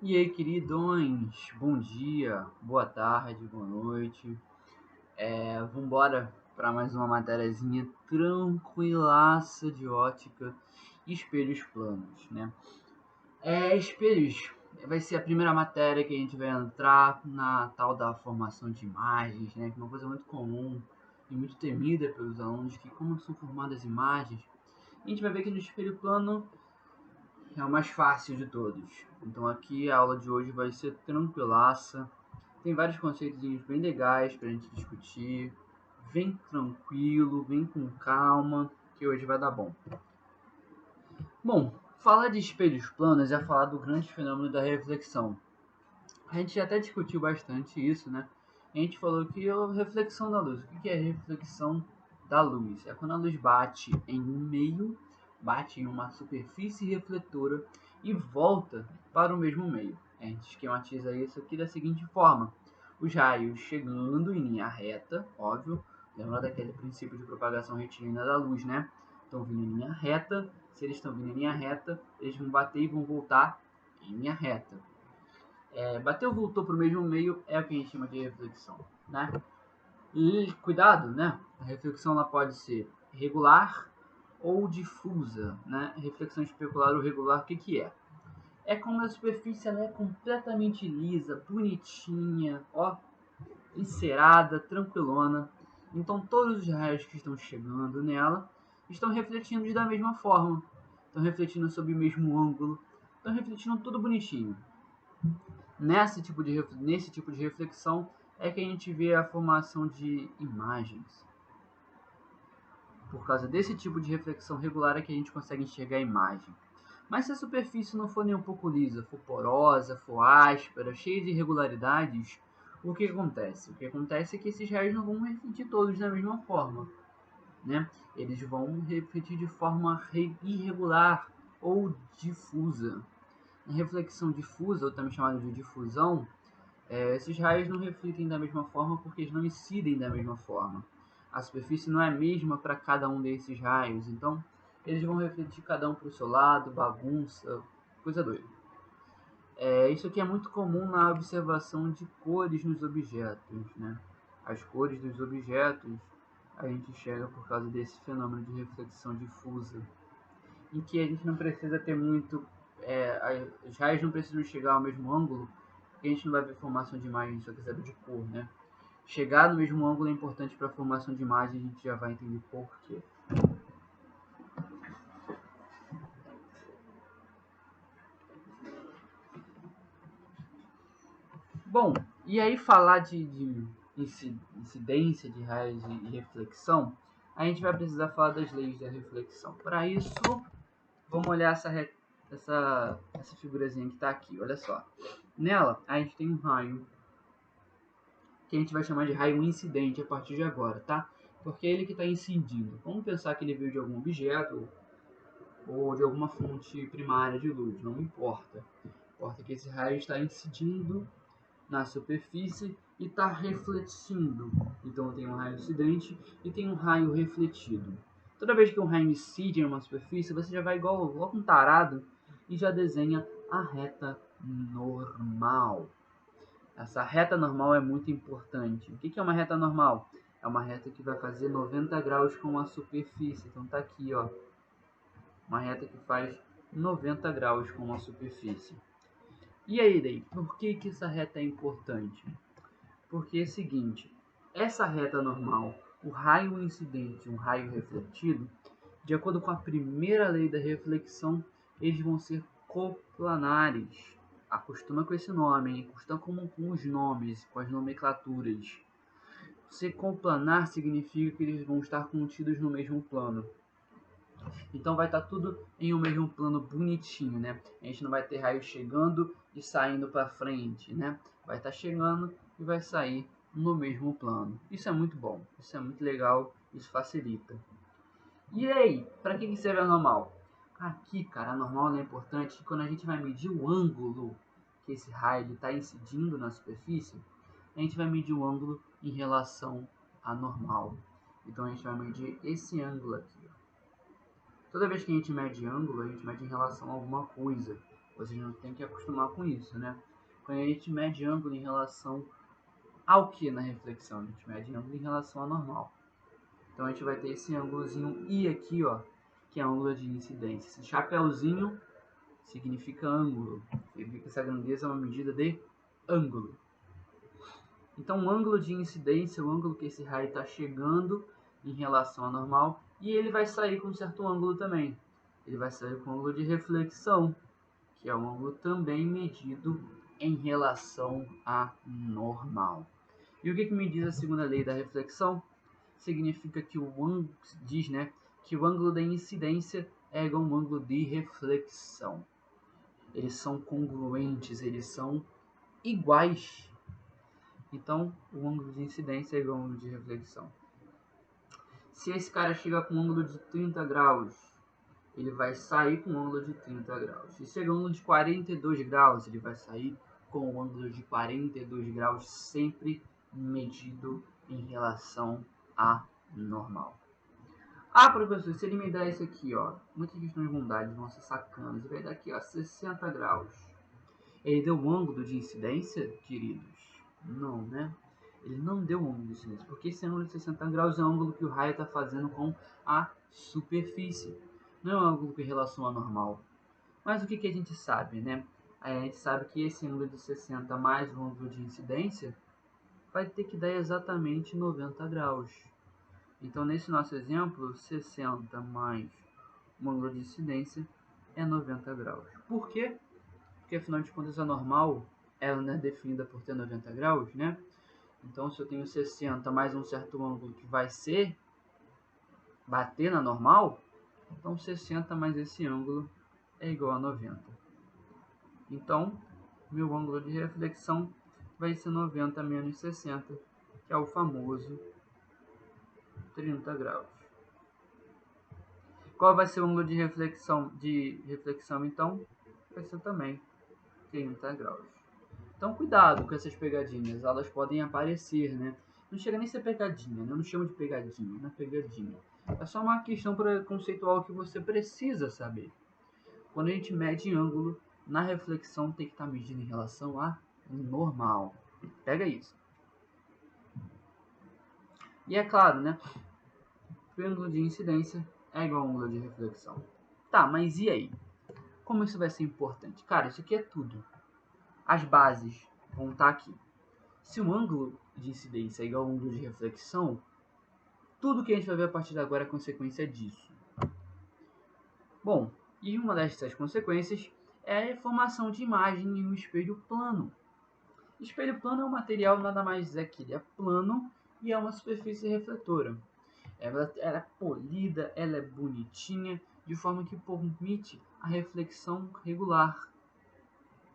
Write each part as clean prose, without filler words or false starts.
E aí, queridões, bom dia, boa tarde, boa noite. Vambora para mais uma matériazinha tranquilaça de ótica e espelhos planos, né? Espelhos vai ser a primeira matéria que a gente vai entrar na tal da formação de imagens, né? Que é uma coisa muito comum e muito temida pelos alunos, que como são formadas imagens, a gente vai ver que no espelho plano é o mais fácil de todos. Então aqui a aula de hoje vai ser tranquilaça. Tem vários conceitos bem legais para a gente discutir. Vem tranquilo, vem com calma, que hoje vai dar bom. Bom, falar de espelhos planos é falar do grande fenômeno da reflexão. A gente já até discutiu bastante isso, né? A gente falou que a reflexão da luz. O que é a reflexão da luz? É quando a luz bate em um meio, bate em uma superfície refletora e volta para o mesmo meio. A gente esquematiza isso aqui da seguinte forma: os raios chegando em linha reta, óbvio, lembra daquele princípio de propagação retilínea da luz, né? Estão vindo em linha reta, se eles estão vindo em linha reta, eles vão bater e vão voltar em linha reta. Bateu, voltou para o mesmo meio é o que a gente chama de reflexão, né? E cuidado, né? A reflexão ela pode ser regular ou difusa, né? Reflexão especular ou regular, o que que é? É quando a superfície ela é completamente lisa, bonitinha, ó, encerada, tranquilona. Então todos os raios que estão chegando nela estão refletindo da mesma forma, estão refletindo sob o mesmo ângulo, estão refletindo tudo bonitinho. Nesse tipo de reflexão é que a gente vê a formação de imagens. Por causa desse tipo de reflexão regular é que a gente consegue enxergar a imagem. Mas se a superfície não for nem um pouco lisa, for porosa, for áspera, cheia de irregularidades, o que acontece? O que acontece é que esses raios não vão refletir todos da mesma forma, né? Eles vão refletir de forma irregular ou difusa. A reflexão difusa, ou também chamada de difusão, esses raios não refletem da mesma forma porque eles não incidem da mesma forma. A superfície não é a mesma para cada um desses raios, então eles vão refletir cada um para o seu lado, bagunça, coisa doida. Isso aqui é muito comum na observação de cores nos objetos, né? As cores dos objetos a gente enxerga por causa desse fenômeno de reflexão difusa, em que a gente não precisa ter muito, os raios não precisam chegar ao mesmo ângulo, porque a gente não vai ver formação de imagem só que sabe de cor, né? Chegar no mesmo ângulo é importante para a formação de imagem, a gente já vai entender por quê. Bom, e aí falar de incidência de raios e reflexão, a gente vai precisar falar das leis da reflexão. Para isso, vamos olhar essa figurazinha que está aqui, olha só. Nela, a gente tem um raio que a gente vai chamar de raio incidente a partir de agora, tá? Porque é ele que está incidindo. Vamos pensar que ele veio de algum objeto ou de alguma fonte primária de luz, não importa. Importa que esse raio está incidindo na superfície e está refletindo. Então tem um raio incidente e tem um raio refletido. Toda vez que um raio incide em uma superfície, você já vai igual um tarado e já desenha a reta normal. Essa reta normal é muito importante. O que é uma reta normal? É uma reta que vai fazer 90 graus com a superfície. Então tá aqui, ó, uma reta que faz 90 graus com a superfície. E aí, daí, por que essa reta é importante? Porque é o seguinte, essa reta normal, o raio incidente e o raio refletido, de acordo com a primeira lei da reflexão, eles vão ser coplanares. Acostuma com esse nome, hein? Acostuma com os nomes, com as nomenclaturas. Ser coplanar significa que eles vão estar contidos no mesmo plano. Então vai estar tudo em um mesmo plano bonitinho, né? A gente não vai ter raio chegando e saindo para frente, né? Vai estar chegando e vai sair no mesmo plano. Isso é muito bom, isso é muito legal, isso facilita. E aí, para que serve a normal? Aqui, cara, a normal é importante quando a gente vai medir o ângulo que esse raio está incidindo na superfície, a gente vai medir o ângulo em relação à normal. Então a gente vai medir esse ângulo aqui. Toda vez que a gente mede ângulo, a gente mede em relação a alguma coisa. Vocês não têm que acostumar com isso, né? Quando a gente mede ângulo em relação ao que na reflexão? A gente mede ângulo em relação ao normal. Então a gente vai ter esse ângulozinho I aqui, ó, que é ângulo de incidência. Esse chapéuzinho significa ângulo. Significa que essa grandeza é uma medida de ângulo. Então o ângulo de incidência é o ângulo que esse raio está chegando em relação ao normal, e ele vai sair com um certo ângulo também. Ele vai sair com o ângulo de reflexão, que é um ângulo também medido em relação a normal. E o que me diz a segunda lei da reflexão? Significa que o ângulo diz, né, que o ângulo da incidência é igual ao ângulo de reflexão. Eles são congruentes, eles são iguais. Então, o ângulo de incidência é igual ao ângulo de reflexão. Se esse cara chega com um ângulo de 30 graus, ele vai sair com um ângulo de 30 graus. Se chega um ângulo de 42 graus, ele vai sair com um ângulo de 42 graus, sempre medido em relação a normal. Ah, professor, se ele me der isso aqui, ó, muitas questões vão dar, eles vão ser sacanas, ele vai dar aqui, ó, 60 graus. Ele deu um ângulo de incidência, queridos? Não, né? Ele não deu um ângulo de incidência, porque esse ângulo de 60 graus é o ângulo que o raio está fazendo com a superfície. Não é um ângulo em relação ao normal. Mas o que a gente sabe, né? A gente sabe que esse ângulo de 60 mais o ângulo de incidência vai ter que dar exatamente 90 graus. Então, nesse nosso exemplo, 60 mais o ângulo de incidência é 90 graus. Por quê? Porque, afinal de contas, a normal ela é definida por ter 90 graus, né? Então, se eu tenho 60 mais um certo ângulo que vai ser bater na normal, então 60 mais esse ângulo é igual a 90. Então, meu ângulo de reflexão vai ser 90 menos 60, que é o famoso 30 graus. Qual vai ser o ângulo de reflexão, então? Vai ser também 30 graus. Então, cuidado com essas pegadinhas, elas podem aparecer, né? Não chega nem a ser pegadinha, né? Eu não chamo de pegadinha, não é pegadinha. É só uma questão conceitual que você precisa saber. Quando a gente mede ângulo, na reflexão tem que estar medindo em relação a normal. Pega isso. E é claro, né? O ângulo de incidência é igual ao ângulo de reflexão. Tá, mas e aí? Como isso vai ser importante? Cara, isso aqui é tudo. As bases vão estar aqui. Se o ângulo de incidência é igual ao ângulo de reflexão, tudo que a gente vai ver a partir de agora é consequência disso. Bom, e uma dessas consequências é a formação de imagem em um espelho plano. Espelho plano é um material nada mais é que ele é plano e é uma superfície refletora. Ela é polida, ela é bonitinha, de forma que permite a reflexão regular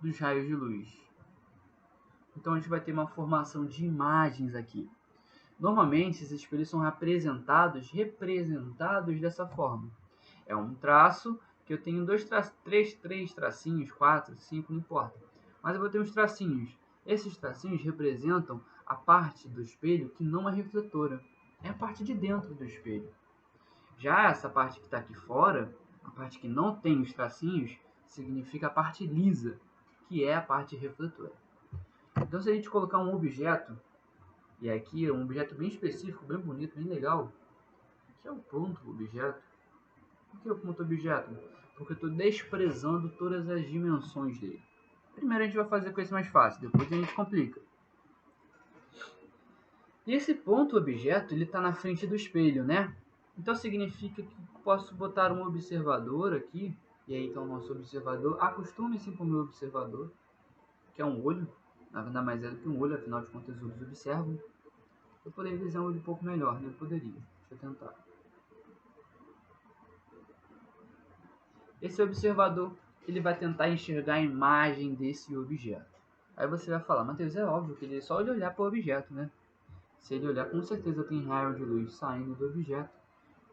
dos raios de luz. Então a gente vai ter uma formação de imagens aqui. Normalmente esses espelhos são representados dessa forma. É um traço que eu tenho três tracinhos, 4, 5, não importa. Mas eu vou ter uns tracinhos. Esses tracinhos representam a parte do espelho que não é refletora. É a parte de dentro do espelho. Já essa parte que está aqui fora, a parte que não tem os tracinhos, significa a parte lisa, que é a parte refletora. Então se a gente colocar um objeto, e aqui é um objeto bem específico, bem bonito, bem legal, que é o ponto objeto. Por que o ponto objeto? Porque eu estou desprezando todas as dimensões dele. Primeiro a gente vai fazer a coisa mais fácil, depois a gente complica. E esse ponto objeto, ele está na frente do espelho, né? Então significa que posso botar um observador aqui, e aí então o nosso observador, acostume-se com o meu observador, que é um olho, nada mais é do que um olho, afinal de contas os olhos observam. Eu poderia desenhar um olho um pouco melhor, né? Eu poderia, deixa eu tentar. Esse observador, ele vai tentar enxergar a imagem desse objeto. Aí você vai falar, Matheus, é óbvio que ele só ele olhar para o objeto, né? Se ele olhar, com certeza tem raio de luz saindo do objeto,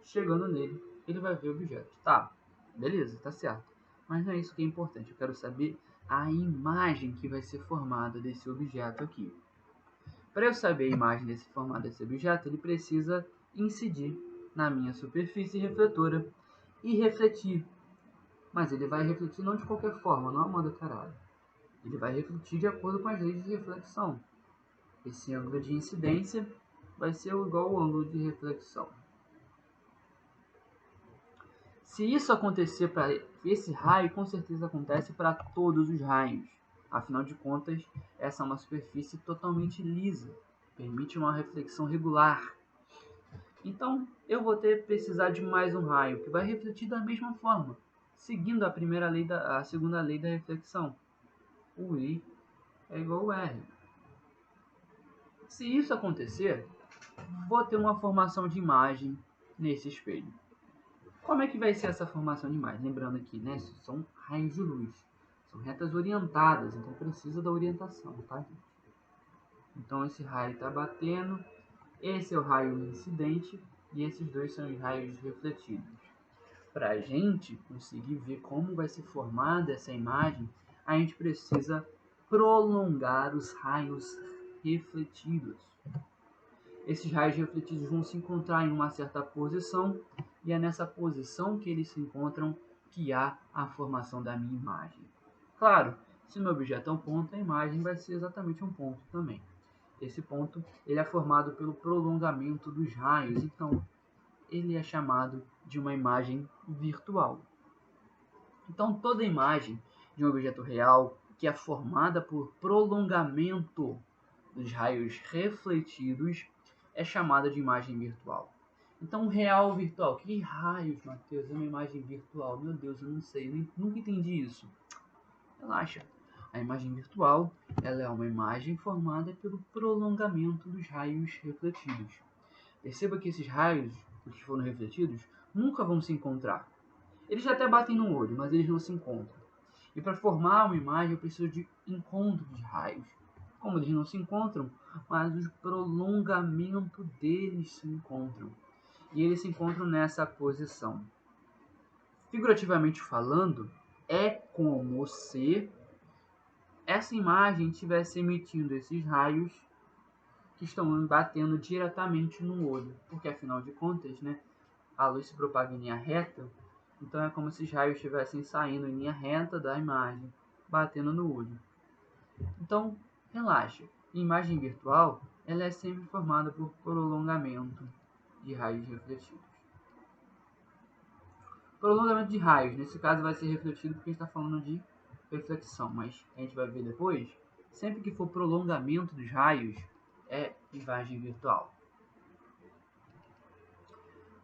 chegando nele, ele vai ver o objeto. Tá, beleza, tá certo. Mas não é isso que é importante, eu quero saber a imagem que vai ser formada desse objeto aqui. Para eu saber a imagem desse formada desse objeto, ele precisa incidir na minha superfície refletora e refletir Mas ele vai refletir não de qualquer forma, não a moda caralho. Ele vai refletir de acordo com as leis de reflexão. Esse ângulo de incidência vai ser igual ao ângulo de reflexão. Se isso acontecer para esse raio, com certeza acontece para todos os raios. Afinal de contas, essa é uma superfície totalmente lisa, permite uma reflexão regular. Então, eu vou precisar de mais um raio, que vai refletir da mesma forma, seguindo a segunda lei da reflexão. O I é igual ao R. Se isso acontecer, vou ter uma formação de imagem nesse espelho. Como é que vai ser essa formação de imagem? Lembrando aqui, né, são raios de luz. São retas orientadas, então precisa da orientação, tá, gente? Então esse raio está batendo, esse é o raio incidente e esses dois são os raios refletidos. Para a gente conseguir ver como vai ser formada essa imagem, a gente precisa prolongar os raios refletidos. Esses raios refletidos vão se encontrar em uma certa posição e é nessa posição que eles se encontram que há a formação da minha imagem. Claro, se o meu objeto é um ponto, a imagem vai ser exatamente um ponto também. Esse ponto ele é formado pelo prolongamento dos raios, então ele é chamado de uma imagem virtual. Então toda imagem de um objeto real que é formada por prolongamento dos raios refletidos é chamada de imagem virtual. Então, real virtual. Que raios, Matheus? É uma imagem virtual? Meu Deus, eu não sei. Eu nunca entendi isso. Relaxa. A imagem virtual ela é uma imagem formada pelo prolongamento dos raios refletidos. Perceba que esses raios, os que foram refletidos, nunca vão se encontrar. Eles até batem no olho, mas eles não se encontram. E para formar uma imagem, eu preciso de encontro de raios. Como eles não se encontram, mas o prolongamento deles se encontram. E eles se encontram nessa posição. Figurativamente falando, é como se essa imagem estivesse emitindo esses raios que estão batendo diretamente no olho. Porque, afinal de contas, né, a luz se propaga em linha reta, então é como se os raios estivessem saindo em linha reta da imagem, batendo no olho. Então, relaxa. A imagem virtual ela é sempre formada por prolongamento de raios refletidos. Prolongamento de raios, nesse caso vai ser refletido porque a gente está falando de reflexão, mas a gente vai ver depois, sempre que for prolongamento dos raios, é imagem virtual.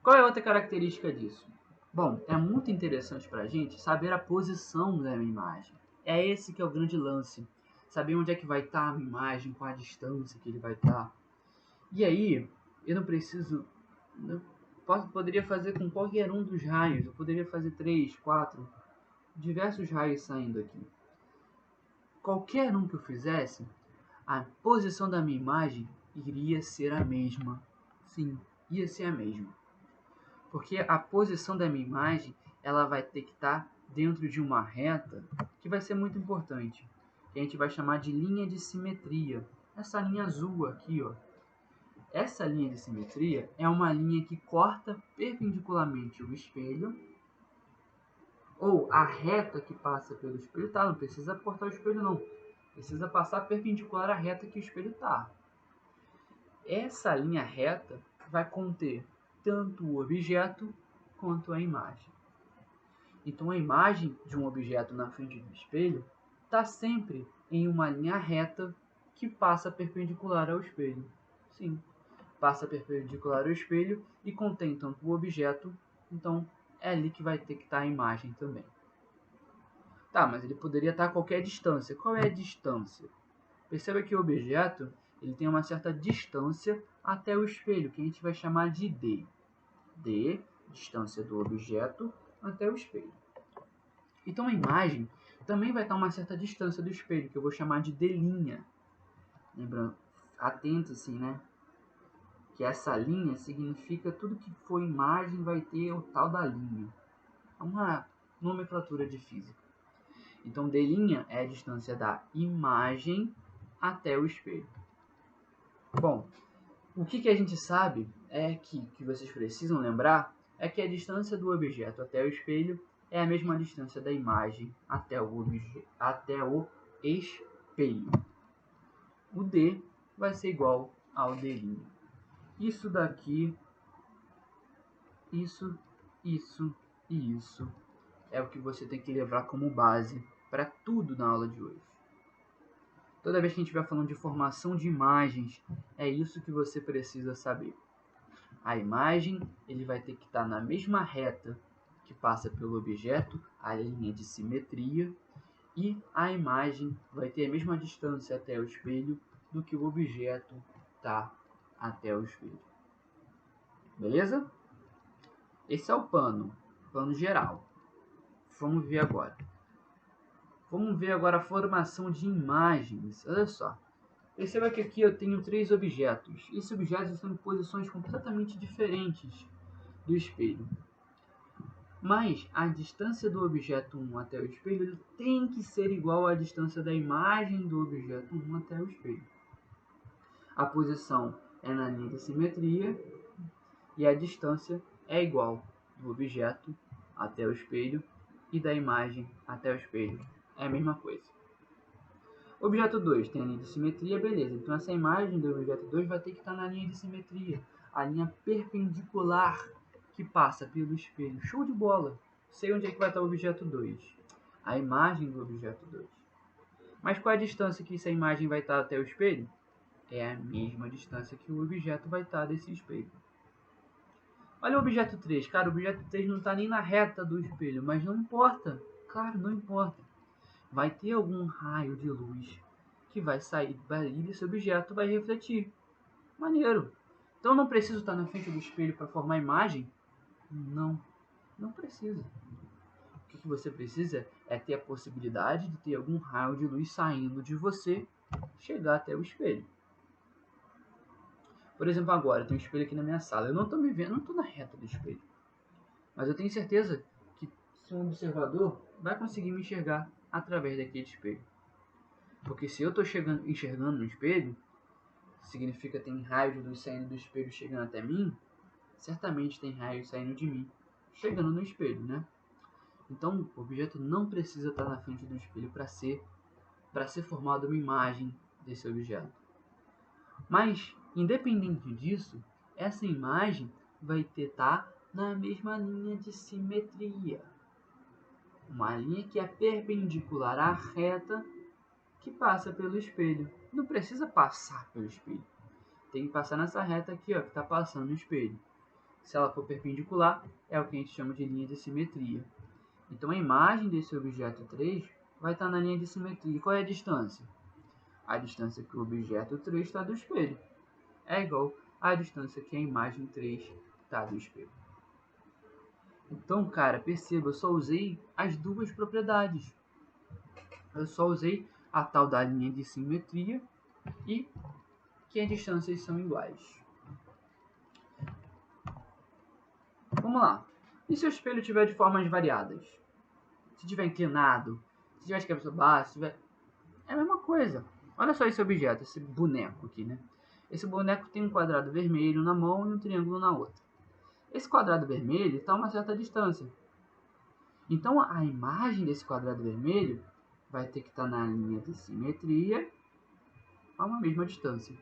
Qual é a outra característica disso? Bom, é muito interessante para a gente saber a posição da minha imagem. É esse que é o grande lance. Saber onde é que vai estar a minha imagem, qual a distância que ele vai estar. E aí, eu não preciso... poderia fazer com qualquer um dos raios. Eu poderia fazer 3, 4, diversos raios saindo aqui. Qualquer um que eu fizesse, a posição da minha imagem iria ser a mesma. Sim, ia ser a mesma. Porque a posição da minha imagem ela vai ter que estar dentro de uma reta que vai ser muito importante, que a gente vai chamar de linha de simetria. Essa linha azul aqui, ó. Essa linha de simetria é uma linha que corta perpendicularmente o espelho, ou a reta que passa pelo espelho, tá? Não precisa cortar o espelho não, precisa passar perpendicular à reta que o espelho tá. Essa linha reta vai conter tanto o objeto quanto a imagem. Então a imagem de um objeto na frente do espelho está sempre em uma linha reta que passa perpendicular ao espelho. Sim, passa perpendicular ao espelho e contém tanto o objeto, então é ali que vai ter que estar a imagem também. Tá, mas ele poderia estar a qualquer distância. Qual é a distância? Perceba que o objeto ele tem uma certa distância até o espelho, que a gente vai chamar de D. D, distância do objeto até o espelho. Então a imagem também vai estar a uma certa distância do espelho, que eu vou chamar de D'. Lembrando, atente-se, né? Que essa linha significa tudo que for imagem vai ter o tal da linha. É uma nomenclatura de física. Então D' é a distância da imagem até o espelho. Bom, o que a gente sabe é que vocês precisam lembrar é que a distância do objeto até o espelho é a mesma distância da imagem até o espelho. O D vai ser igual ao D'. Isso daqui, isso e isso é o que você tem que levar como base para tudo na aula de hoje. Toda vez que a gente estiver falando de formação de imagens, é isso que você precisa saber. A imagem ele vai ter que estar na mesma reta que passa pelo objeto, a linha de simetria, e a imagem vai ter a mesma distância até o espelho do que o objeto está até o espelho. Beleza? Esse é o plano geral. Vamos ver agora. Vamos ver agora a formação de imagens. Olha só. Perceba que aqui eu tenho 3 objetos. Esses objetos estão em posições completamente diferentes do espelho. Mas a distância do objeto 1 até o espelho tem que ser igual à distância da imagem do objeto 1 até o espelho. A posição é na linha de simetria e a distância é igual do objeto até o espelho e da imagem até o espelho. É a mesma coisa. Objeto 2 tem a linha de simetria, beleza. Então essa imagem do objeto 2 vai ter que estar na linha de simetria. A linha perpendicular que passa pelo espelho. Show de bola! Sei onde é que vai estar o objeto 2. A imagem do objeto 2. Mas qual é a distância que essa imagem vai estar até o espelho? É a mesma distância que o objeto vai estar desse espelho. Olha o objeto 3. Cara, o objeto 3 não está nem na reta do espelho, mas não importa. Claro, não importa. Vai ter algum raio de luz que vai sair dali desse objeto, vai refletir. Maneiro. Então não preciso estar na frente do espelho para formar a imagem? Não, não precisa. O que você precisa é ter a possibilidade de ter algum raio de luz saindo de você, chegar até o espelho. Por exemplo, agora tem um espelho aqui na minha sala. Eu não estou me vendo, não estou na reta do espelho. Mas eu tenho certeza que um observador vai conseguir me enxergar através daquele espelho. Porque se eu estou enxergando no espelho, significa que tem raio de luz saindo do espelho chegando até mim, certamente tem raio saindo de mim, chegando no espelho, né? Então, o objeto não precisa estar na frente do espelho para ser formada uma imagem desse objeto. Mas, independente disso, essa imagem vai estar na mesma linha de simetria. Uma linha que é perpendicular à reta que passa pelo espelho. Não precisa passar pelo espelho. Tem que passar nessa reta aqui, ó, que está passando no espelho. Se ela for perpendicular, é o que a gente chama de linha de simetria. Então a imagem desse objeto 3 vai estar na linha de simetria. E qual é a distância? A distância que o objeto 3 está do espelho é igual à distância que a imagem 3 está do espelho. Então, cara, perceba, eu só usei as duas propriedades. Eu só usei a tal da linha de simetria e que as distâncias são iguais. Vamos lá. E se o espelho tiver de formas variadas? Se tiver inclinado, se tiver de cabeça baixa, se tiver... é a mesma coisa. Olha só esse objeto, esse boneco aqui, né? Esse boneco tem um quadrado vermelho na mão e um triângulo na outra. Esse quadrado vermelho está a uma certa distância. Então a imagem desse quadrado vermelho vai ter que estar na linha de simetria a uma mesma distância.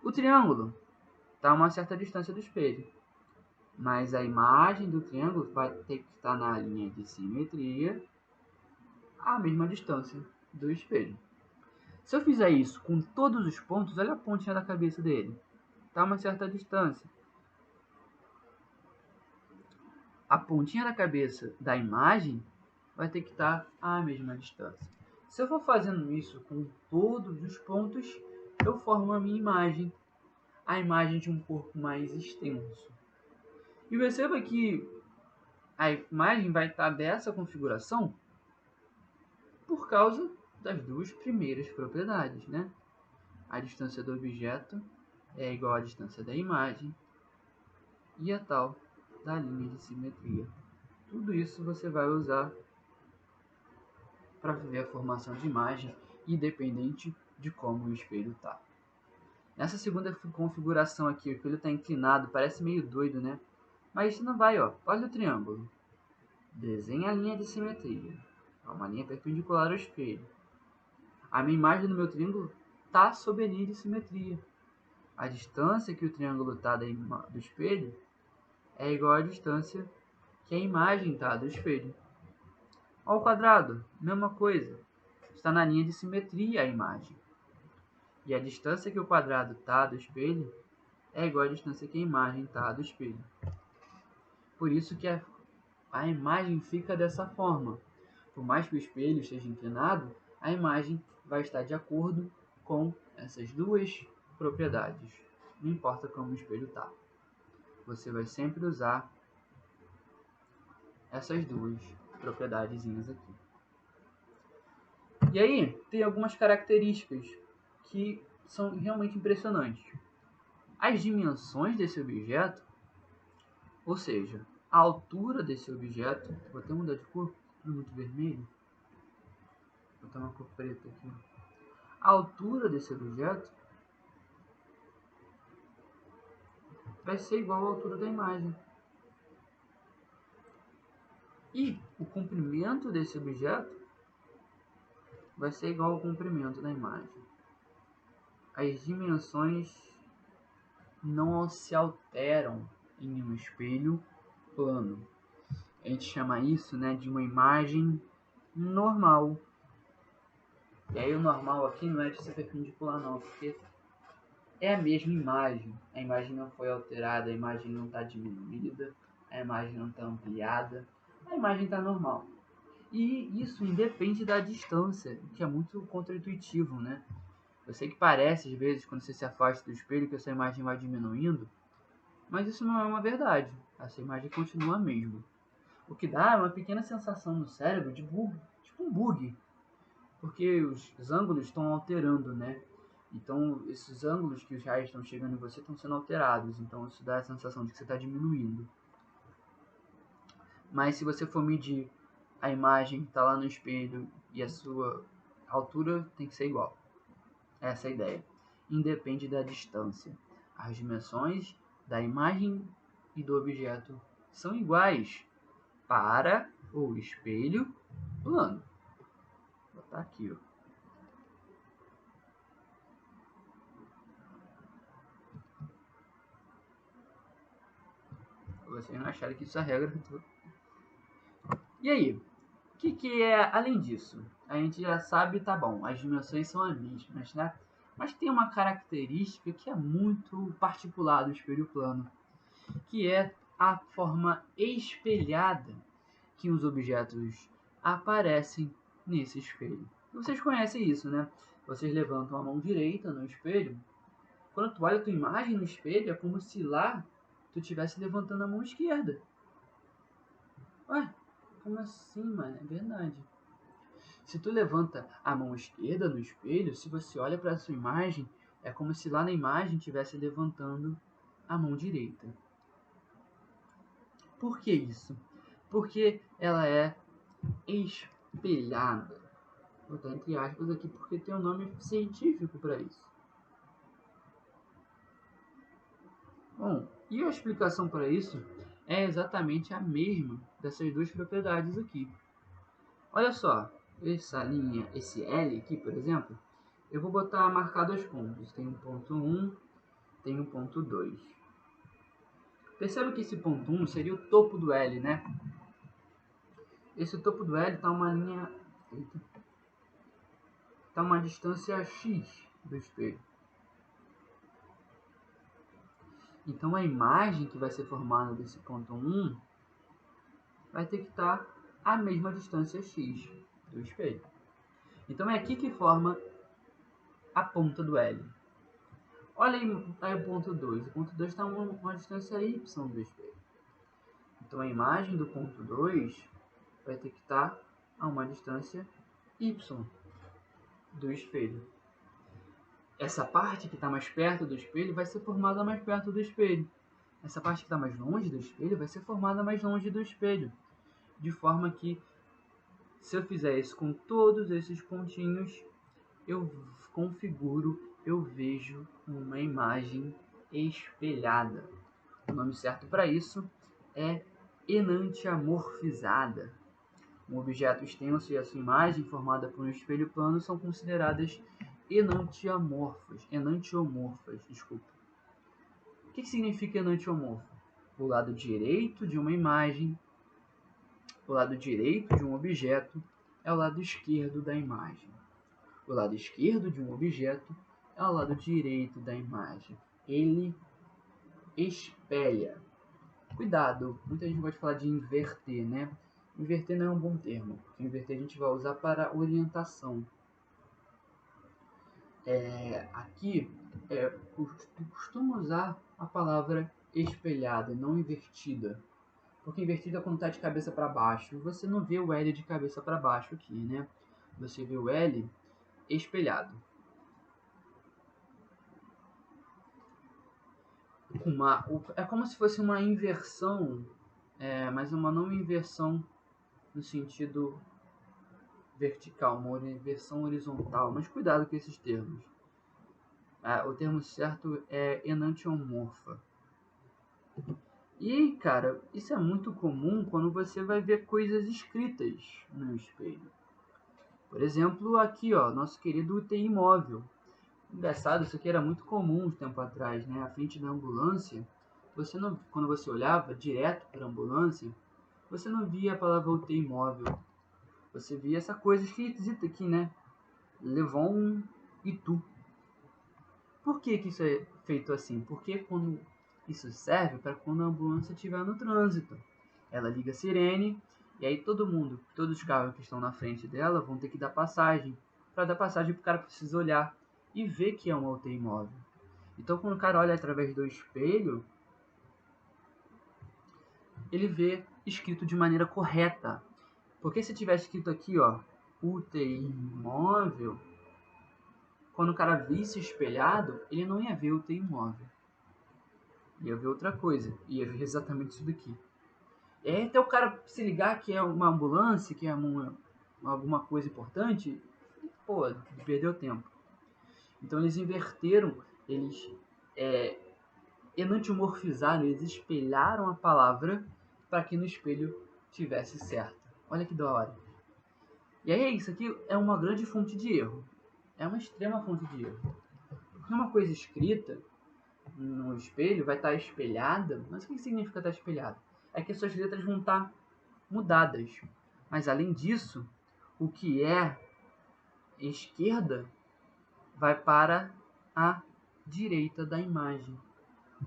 O triângulo está a uma certa distância do espelho, mas a imagem do triângulo vai ter que estar na linha de simetria a mesma distância do espelho. Se eu fizer isso com todos os pontos, olha a pontinha da cabeça dele. Está a uma certa distância. A pontinha da cabeça da imagem vai ter que estar à mesma distância. Se eu for fazendo isso com todos os pontos, eu formo a minha imagem, a imagem de um corpo mais extenso. E perceba que a imagem vai estar dessa configuração por causa das duas primeiras propriedades, né? A distância do objeto é igual à distância da imagem e a tal da linha de simetria. Tudo isso você vai usar para ver a formação de imagem, independente de como o espelho está. Nessa segunda configuração aqui, o espelho está inclinado, parece meio doido, né? Mas isso não vai, ó. Olha o triângulo. Desenha a linha de simetria. É uma linha perpendicular ao espelho. A minha imagem no meu triângulo está sob a linha de simetria. A distância que o triângulo está do espelho é igual à distância que a imagem está do espelho. Ao quadrado, mesma coisa. Está na linha de simetria a imagem. E a distância que o quadrado está do espelho é igual à distância que a imagem está do espelho. Por isso que a imagem fica dessa forma. Por mais que o espelho esteja inclinado, a imagem vai estar de acordo com essas duas propriedades. Não importa como o espelho está. Você vai sempre usar essas duas propriedadezinhas aqui. E aí, tem algumas características que são realmente impressionantes. As dimensões desse objeto, ou seja, a altura desse objeto, vou até mudar de cor, é muito vermelho, vou botar uma cor preta aqui. A altura desse objeto vai ser igual à altura da imagem. E o comprimento desse objeto vai ser igual ao comprimento da imagem. As dimensões não se alteram em um espelho plano. A gente chama isso, né, de uma imagem normal. E aí o normal aqui não é de ser perpendicular não, porque é a mesma imagem. A imagem não foi alterada, a imagem não está diminuída, a imagem não está ampliada, a imagem está normal. E isso independe da distância, que é muito contraintuitivo, né? Eu sei que parece, às vezes, quando você se afasta do espelho, que essa imagem vai diminuindo, mas isso não é uma verdade. Essa imagem continua a mesma. O que dá é uma pequena sensação no cérebro de bug, tipo um bug, porque os ângulos estão alterando, né? Então, esses ângulos que os raios estão chegando em você estão sendo alterados, então isso dá a sensação de que você está diminuindo. Mas se você for medir a imagem que está lá no espelho e a sua altura, tem que ser igual. Essa é a ideia. Independe da distância. As dimensões da imagem e do objeto são iguais para o espelho plano. Vou botar aqui, ó. Pra vocês não acharem que isso é a regra. E aí? O que é além disso? A gente já sabe, tá bom, as dimensões são as mesmas, né? Mas tem uma característica que é muito particular do espelho plano, que é a forma espelhada que os objetos aparecem nesse espelho. Vocês conhecem isso, né? Vocês levantam a mão direita no espelho. Quando tu olha a tua imagem no espelho, é como se lá tu estivesse levantando a mão esquerda. Ué, como assim, mano? É verdade. Se tu levanta a mão esquerda no espelho, se você olha para a sua imagem, é como se lá na imagem estivesse levantando a mão direita. Por que isso? Porque ela é espelhada. Vou botar entre aspas aqui porque tem um nome científico para isso. Bom, e a explicação para isso é exatamente a mesma dessas duas propriedades aqui. Olha só, essa linha, esse L aqui, por exemplo, eu vou botar marcado os pontos. Tem um ponto 1, tem um ponto 2. Percebe que esse ponto 1 seria o topo do L, né? Esse topo do L está uma linha... Está uma distância x do espelho. Então a imagem que vai ser formada desse ponto 1 vai ter que estar a mesma distância x do espelho. Então é aqui que forma a ponta do L. Olha aí o ponto 2. O ponto 2 está uma distância y do espelho. Então a imagem do ponto 2 vai ter que estar a uma distância y do espelho. Essa parte que está mais perto do espelho vai ser formada mais perto do espelho. Essa parte que está mais longe do espelho vai ser formada mais longe do espelho. De forma que, se eu fizer isso com todos esses pontinhos, eu configuro, eu vejo uma imagem espelhada. O nome certo para isso é enantiomorfizada. Um objeto extenso e a sua imagem, formada por um espelho plano, são consideradas enantiomorfas. Desculpa. O que significa enantiomorfo? O lado direito de uma imagem, o lado direito de um objeto é o lado esquerdo da imagem. O lado esquerdo de um objeto é o lado direito da imagem. Ele espelha. Cuidado, muita gente pode falar de inverter, né? Inverter não é um bom termo, porque inverter a gente vai usar para orientação. Aqui, costumo usar a palavra espelhada, não invertida. Porque invertida é quando está de cabeça para baixo. Você não vê o L de cabeça para baixo aqui, né? Você vê o L espelhado. É como se fosse uma inversão, mas uma não inversão no sentido vertical, uma inversão horizontal. Mas cuidado com esses termos. O termo certo é enantiomorfa. E, cara, isso é muito comum quando você vai ver coisas escritas no espelho. Por exemplo, aqui, ó, nosso querido UTI móvel. Engraçado, isso aqui era muito comum um tempo atrás, né? À frente da ambulância, quando você olhava direto para a ambulância, você não via a palavra UTI móvel. Você via essa coisa esquisita aqui, né? Levon Itu. Por que isso é feito assim? Porque isso serve para quando a ambulância estiver no trânsito. Ela liga a sirene e aí todos os carros que estão na frente dela vão ter que dar passagem. Para dar passagem, o cara precisa olhar e ver que é uma UTI móvel. Então, quando o cara olha através do espelho, ele vê escrito de maneira correta. Porque se tivesse escrito aqui, ó, UTI móvel, quando o cara visse espelhado, ele não ia ver UTI móvel. Ia ver outra coisa. Ia ver exatamente isso daqui. E aí até o cara se ligar que é uma ambulância, que é alguma coisa importante, pô, perdeu tempo. Então eles inverteram, eles enantiomorfizaram, eles espelharam a palavra para que no espelho tivesse certo. Olha que da hora. E aí isso aqui é uma grande fonte de erro. É uma extrema fonte de erro. Porque uma coisa escrita no espelho vai estar espelhada, mas o que significa estar espelhada? É que as suas letras vão estar mudadas. Mas além disso, o que é esquerda vai para a direita da imagem.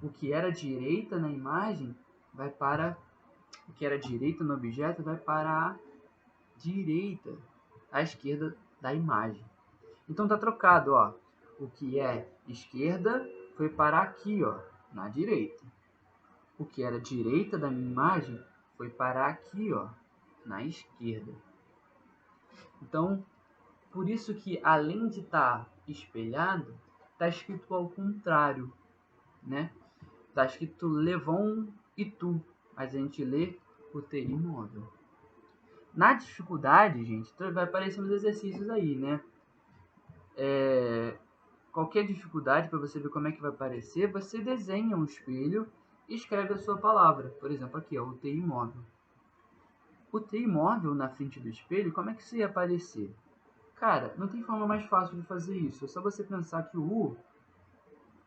O que era direita na imagem vai para o que era direita no objeto vai para a direita, à esquerda da imagem. Então tá trocado, ó. O que é esquerda foi para aqui, ó, na direita. O que era direita da minha imagem foi para aqui, ó, na esquerda. Então, por isso que além de estar espelhado, está escrito ao contrário, né? Está escrito Levon e tu, mas a gente lê UTI móvel. Na dificuldade, gente, vai aparecer uns exercícios aí, né? Qualquer dificuldade para você ver como é que vai aparecer, você desenha um espelho e escreve a sua palavra. Por exemplo, aqui, ó, UTI móvel. UTI móvel na frente do espelho, como é que isso ia aparecer? Cara, não tem forma mais fácil de fazer isso. É só você pensar que o U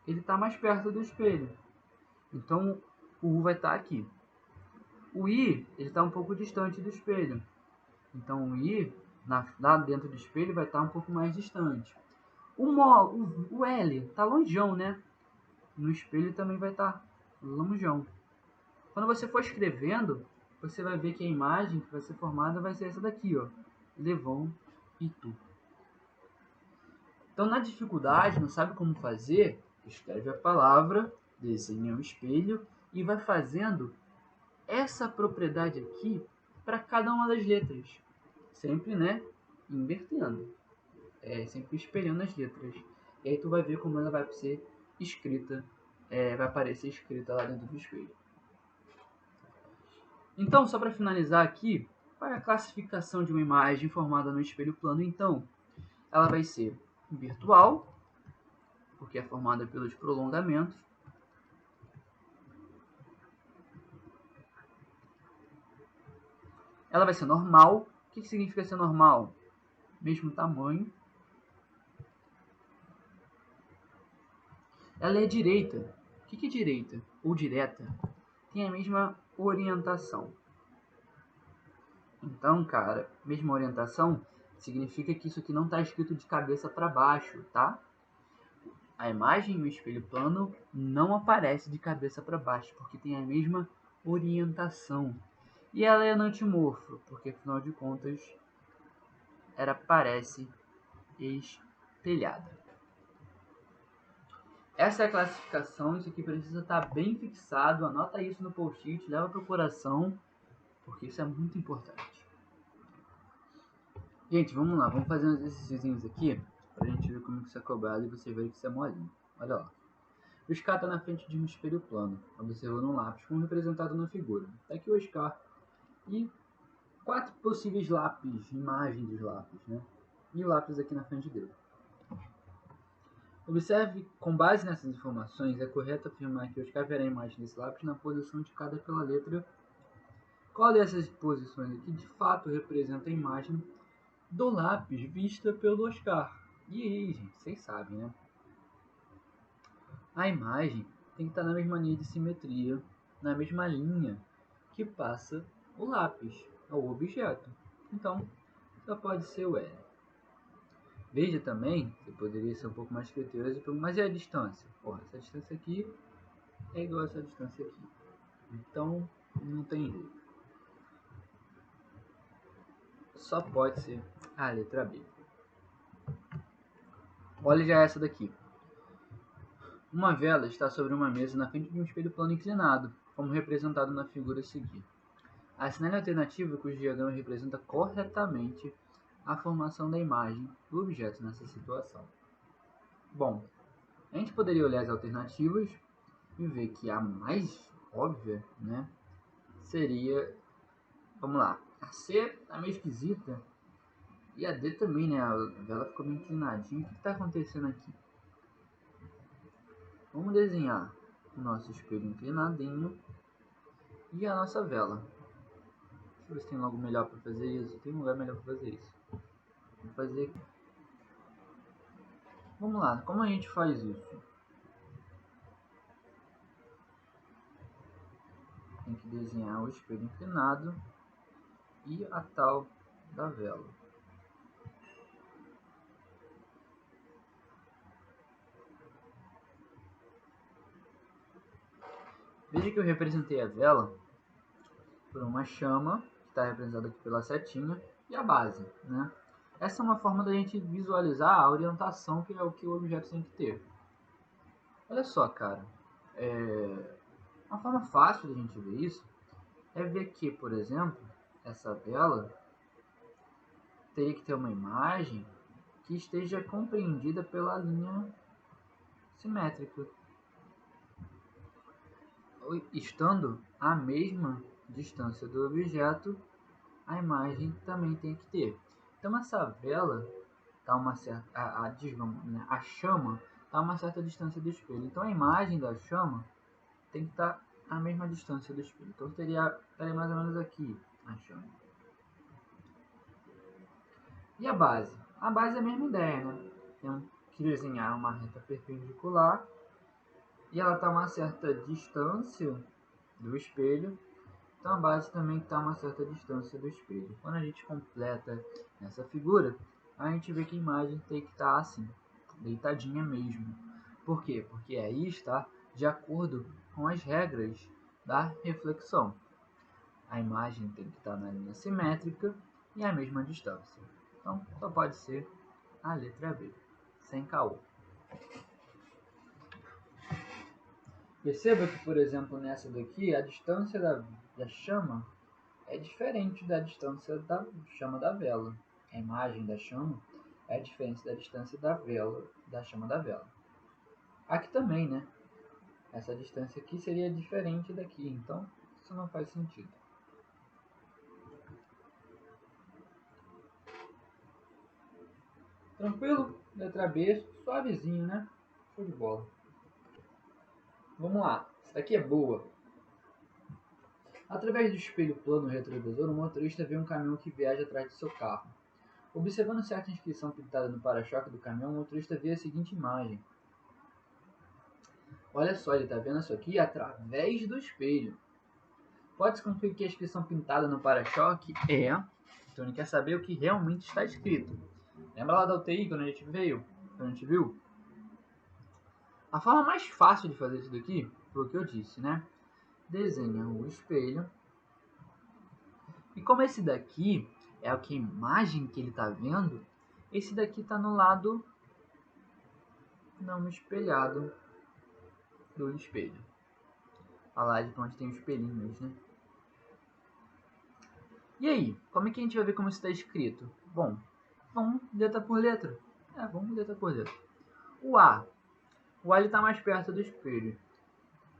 ele está mais perto do espelho. Então, o U vai estar aqui. O I ele está um pouco distante do espelho. Então, o I, lá dentro do espelho, vai estar um pouco mais distante. O L está longeão, né? No espelho também vai estar longeão. Quando você for escrevendo, você vai ver que a imagem que vai ser formada vai ser essa daqui, ó. Levon e tu. Então, na dificuldade, não sabe como fazer? Escreve a palavra, desenha um espelho e vai fazendo essa propriedade aqui para cada uma das letras. Sempre, né? Invertendo. Sempre espelhando as letras. E aí tu vai ver como ela vai ser escrita, vai aparecer escrita lá dentro do espelho. Então, só para finalizar aqui, qual é a classificação de uma imagem formada no espelho plano? Então, ela vai ser virtual, porque é formada pelos prolongamentos. ela vai ser normal. O que significa ser normal? Mesmo tamanho. Ela é direita. O que é direita ou direta? Tem a mesma orientação. Então, cara, mesma orientação significa que isso aqui não está escrito de cabeça para baixo, tá? A imagem no espelho plano não aparece de cabeça para baixo, porque tem a mesma orientação. E ela é antimorfa, porque afinal de contas ela parece espelhada. Essa é a classificação, isso aqui precisa estar bem fixado, anota isso no post-it, leva para o coração, porque isso é muito importante. Gente, vamos lá, vamos fazer uns exercícios aqui, pra gente ver como que isso é cobrado e você ver que isso é molinho. Olha lá. O Oscar está na frente de um espelho plano, observando um lápis como representado na figura. Está aqui o Oscar e 4 possíveis lápis, imagem dos lápis, né? E o lápis aqui na frente dele. Observe, com base nessas informações, é correto afirmar que o Oscar verá a imagem desse lápis na posição indicada pela letra. Qual dessas posições aqui de fato representa a imagem do lápis vista pelo Oscar? E aí, gente, vocês sabem, né? A imagem tem que estar na mesma linha de simetria, na mesma linha que passa o lápis, o objeto. Então, só pode ser o L. Veja também, você poderia ser um pouco mais criterioso, mas e a distância? Porra, essa distância aqui é igual a essa distância aqui. Então, não tem jeito. Só pode ser a letra B. Olha já essa daqui. Uma vela está sobre uma mesa na frente de um espelho plano inclinado, como representado na figura a seguir. Assinale a alternativa cujo diagrama representa corretamente a formação da imagem do objeto nessa situação. Bom, a gente poderia olhar as alternativas e ver que a mais óbvia, né, seria, vamos lá, a C é meio esquisita e a D também, né, a vela ficou meio inclinadinha. O que está acontecendo aqui? Vamos desenhar o nosso espelho inclinadinho e a nossa vela. Deixa eu ver se tem algo melhor para fazer isso. Tem um lugar melhor para fazer isso. Vou fazer aqui. Vamos lá, como a gente faz isso? Tem que desenhar o espelho inclinado e a tal da vela. Veja que eu representei a vela por uma chama, que está representada aqui pela setinha, e a base, né? Essa é uma forma da gente visualizar a orientação, que é o que o objeto tem que ter. Olha só, cara, uma forma fácil de a gente ver isso é ver que, por exemplo, essa vela teria que ter uma imagem que esteja compreendida pela linha simétrica, estando à mesma distância do objeto, a imagem também tem que ter. Então essa vela está uma certa, a chama está a uma certa distância do espelho. Então a imagem da chama tem que estar à mesma distância do espelho. Então estaria mais ou menos aqui a chama. E a base? A base é a mesma ideia, né? Temos que desenhar uma reta perpendicular e ela está a uma certa distância do espelho. Então a base também está a uma certa distância do espelho. Quando a gente completa essa figura, a gente vê que a imagem tem que estar assim, deitadinha mesmo. Por quê? Porque aí está de acordo com as regras da reflexão. A imagem tem que estar na linha simétrica e a mesma distância. Então só pode ser a letra B, sem caô. Perceba que, por exemplo, nessa daqui, a distância da chama é diferente da distância da chama da vela. A imagem da chama é diferente da distância da vela, da chama da vela. Aqui também, né? Essa distância aqui seria diferente daqui, então isso não faz sentido. Tranquilo? Letra B, suavezinho, né? Show de bola. Vamos lá, essa daqui é boa. Através do espelho plano retrovisor, o motorista vê um caminhão que viaja atrás de seu carro. Observando certa inscrição pintada no para-choque do caminhão, o motorista vê a seguinte imagem. Olha só, ele está vendo isso aqui através do espelho. Pode-se concluir que a inscrição pintada no para-choque é... Então ele quer saber o que realmente está escrito. Lembra lá da UTI quando a gente veio? Quando a gente viu? A forma mais fácil de fazer isso daqui foi o que eu disse, né? Desenha o espelho. E como esse daqui é a imagem que ele está vendo, esse daqui está no lado não espelhado do espelho. A lado de onde tem os espelhinhos, né? E aí, como é que a gente vai ver como isso está escrito? Bom, vamos letra por letra. Vamos letra por letra. O A. O A está mais perto do espelho.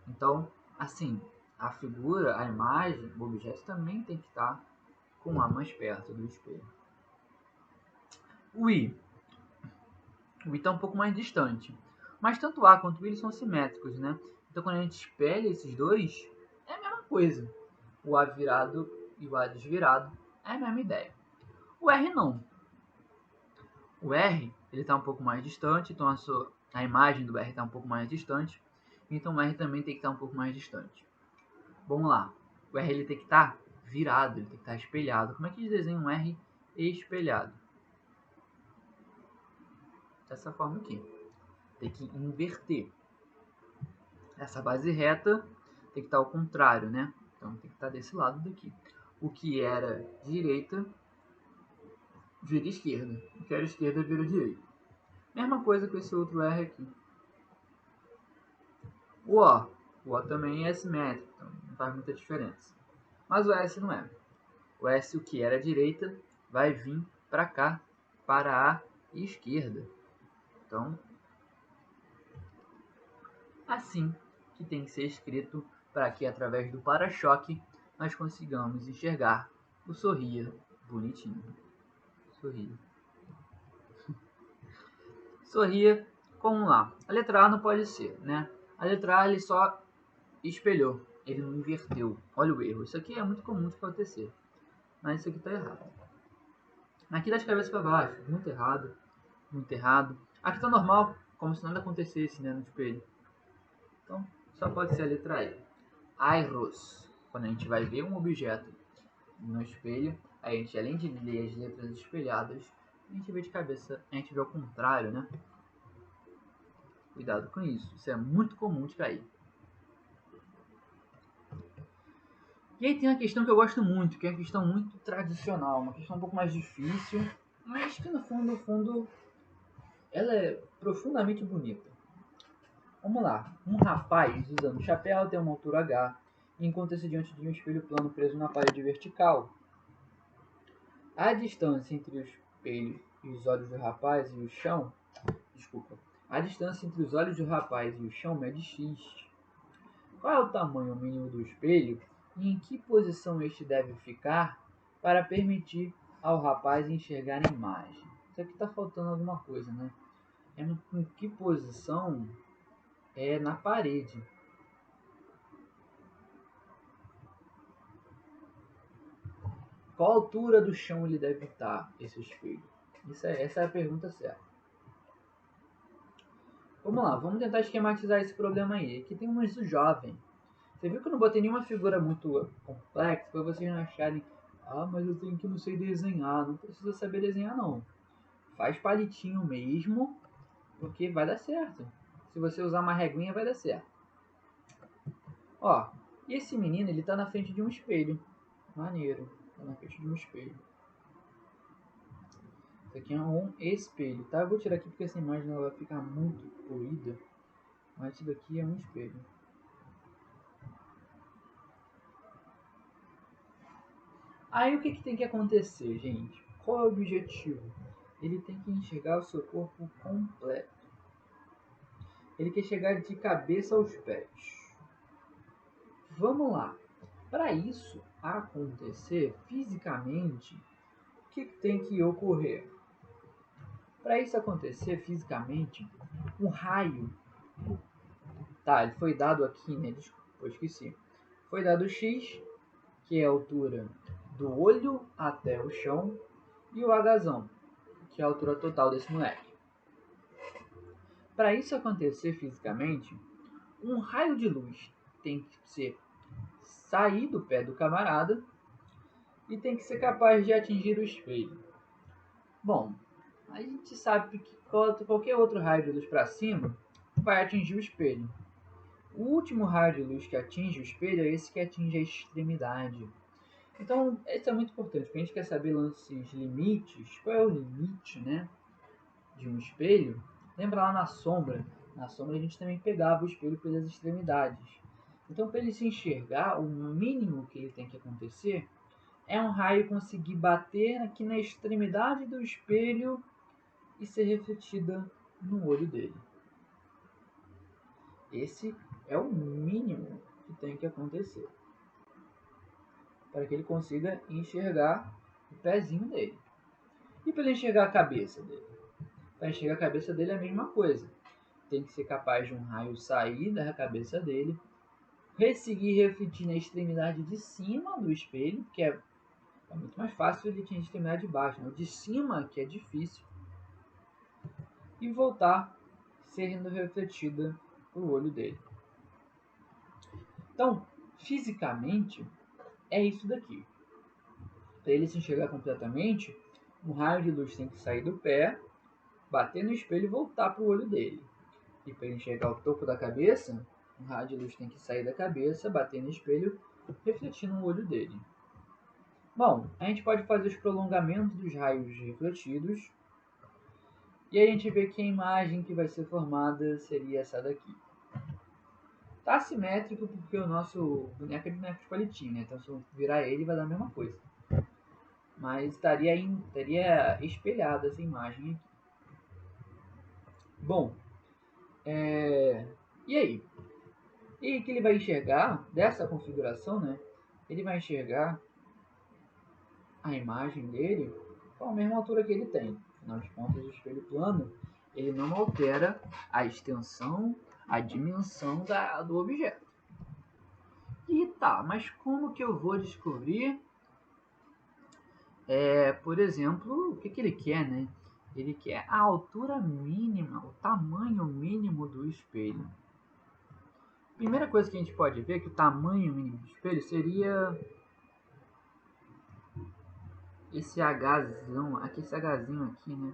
Então, assim, a figura, a imagem, o objeto também tem que estar com o A mais perto do espelho. O I. O I está um pouco mais distante. Mas tanto o A quanto o I são simétricos, né? Então, quando a gente espelha esses dois, é a mesma coisa. O A virado e o A desvirado é a mesma ideia. O R não. O R ele está um pouco mais distante, então a imagem do R está um pouco mais distante. Então o R também tem que estar um pouco mais distante. Vamos lá. O R ele tem que estar virado, ele tem que estar espelhado. Como é que a gente desenha um R espelhado? Dessa forma aqui. Tem que inverter. Essa base reta tem que estar ao contrário, né? Então tem que estar desse lado daqui. O que era direita vira esquerda. O que era esquerda vira direita. Mesma coisa com esse outro R aqui. O O também é simétrico, então não faz muita diferença. Mas o S não é. O S, o que era direita, vai vir para cá, para a esquerda. Então, assim que tem que ser escrito para que, através do para-choque, nós consigamos enxergar o sorria bonitinho. Sorria. Sorria, como lá. A letra A não pode ser, né? A letra A ele só espelhou, ele não inverteu. Olha o erro. Isso aqui é muito comum de acontecer. Mas isso aqui está errado. Aqui dá de cabeça para baixo. Muito errado. Muito errado. Aqui está normal, como se nada acontecesse, né, no espelho. Então, só pode ser a letra E. Airos. Quando a gente vai ver um objeto no espelho, a gente, além de ler as letras espelhadas, a gente vê de cabeça, a gente vê ao contrário, né? Cuidado com isso. Isso é muito comum de cair. E aí tem uma questão que eu gosto muito, que é uma questão muito tradicional, uma questão um pouco mais difícil, mas que no fundo, ela é profundamente bonita. Vamos lá. Um rapaz usando chapéu tem uma altura H e encontra-se diante de um espelho plano preso na parede vertical. A distância entre o espelho e os olhos do rapaz e o chão... A distância entre os olhos do rapaz e o chão mede x. Qual é o tamanho mínimo do espelho e em que posição este deve ficar para permitir ao rapaz enxergar a imagem? Isso aqui está faltando alguma coisa, né? Em que posição é na parede? Qual a altura do chão ele deve estar, esse espelho? Essa é a pergunta certa. Vamos lá, vamos tentar esquematizar esse problema aí. Aqui tem um jovem. Você viu que eu não botei nenhuma figura muito complexa para vocês não acharem, mas eu tenho que não sei desenhar. Não precisa saber desenhar, não. Faz palitinho mesmo, porque vai dar certo. Se você usar uma reguinha, vai dar certo. Ó, e esse menino, ele tá na frente de um espelho. Maneiro, tá na frente de um espelho. Isso aqui é um espelho, tá? Eu vou tirar aqui porque essa imagem ela vai ficar muito poluída. Mas isso daqui é um espelho. Aí o que tem que acontecer, gente? Qual é o objetivo? Ele tem que enxergar o seu corpo completo. Ele quer chegar de cabeça aos pés. Vamos lá. Para isso acontecer fisicamente, o que tem que ocorrer? Para isso acontecer fisicamente, um raio, tá, ele foi dado aqui, né? Desculpa, eu esqueci. Foi dado x que é a altura do olho até o chão, e o Hzão, que é a altura total desse moleque. Para isso acontecer fisicamente, um raio de luz tem que sair do pé do camarada e tem que ser capaz de atingir o espelho. Bom, a gente sabe que qualquer outro raio de luz para cima vai atingir o espelho. O último raio de luz que atinge o espelho é esse que atinge a extremidade. Então, isso é muito importante, porque a gente quer saber lances limites, qual é o limite, né, de um espelho. Lembra lá na sombra a gente também pegava o espelho pelas extremidades. Então, para ele se enxergar, o mínimo que ele tem que acontecer é um raio conseguir bater aqui na extremidade do espelho e ser refletida no olho dele. Esse é o mínimo que tem que acontecer para que ele consiga enxergar o pezinho dele. E para ele enxergar a cabeça dele? Para enxergar a cabeça dele é a mesma coisa. Tem que ser capaz de um raio sair da cabeça dele, conseguir refletir na extremidade de cima do espelho, que é muito mais fácil ele atingir a extremidade de baixo, né? O de cima que é difícil, e voltar sendo refletida no olho dele. Então, fisicamente, é isso daqui. Para ele se enxergar completamente, um raio de luz tem que sair do pé, bater no espelho e voltar para o olho dele. E para ele enxergar o topo da cabeça, um raio de luz tem que sair da cabeça, bater no espelho, refletir no olho dele. Bom, a gente pode fazer os prolongamentos dos raios refletidos e a gente vê que a imagem que vai ser formada seria essa daqui. Tá assimétrico porque o nosso boneco é de boneco de palitinho, né? Então se eu virar ele vai dar a mesma coisa. Mas teria espelhado essa imagem aqui. Bom, e aí? E que ele vai enxergar dessa configuração, né? Ele vai enxergar a imagem dele com a mesma altura que ele tem. Afinal de contas, o espelho plano ele não altera a extensão, a dimensão do objeto. E tá, mas como que eu vou descobrir, por exemplo, o que ele quer, né? Ele quer a altura mínima, o tamanho mínimo do espelho. Primeira coisa que a gente pode ver é que o tamanho mínimo do espelho seria esse Hzão, aqui, esse Hzinho aqui, né?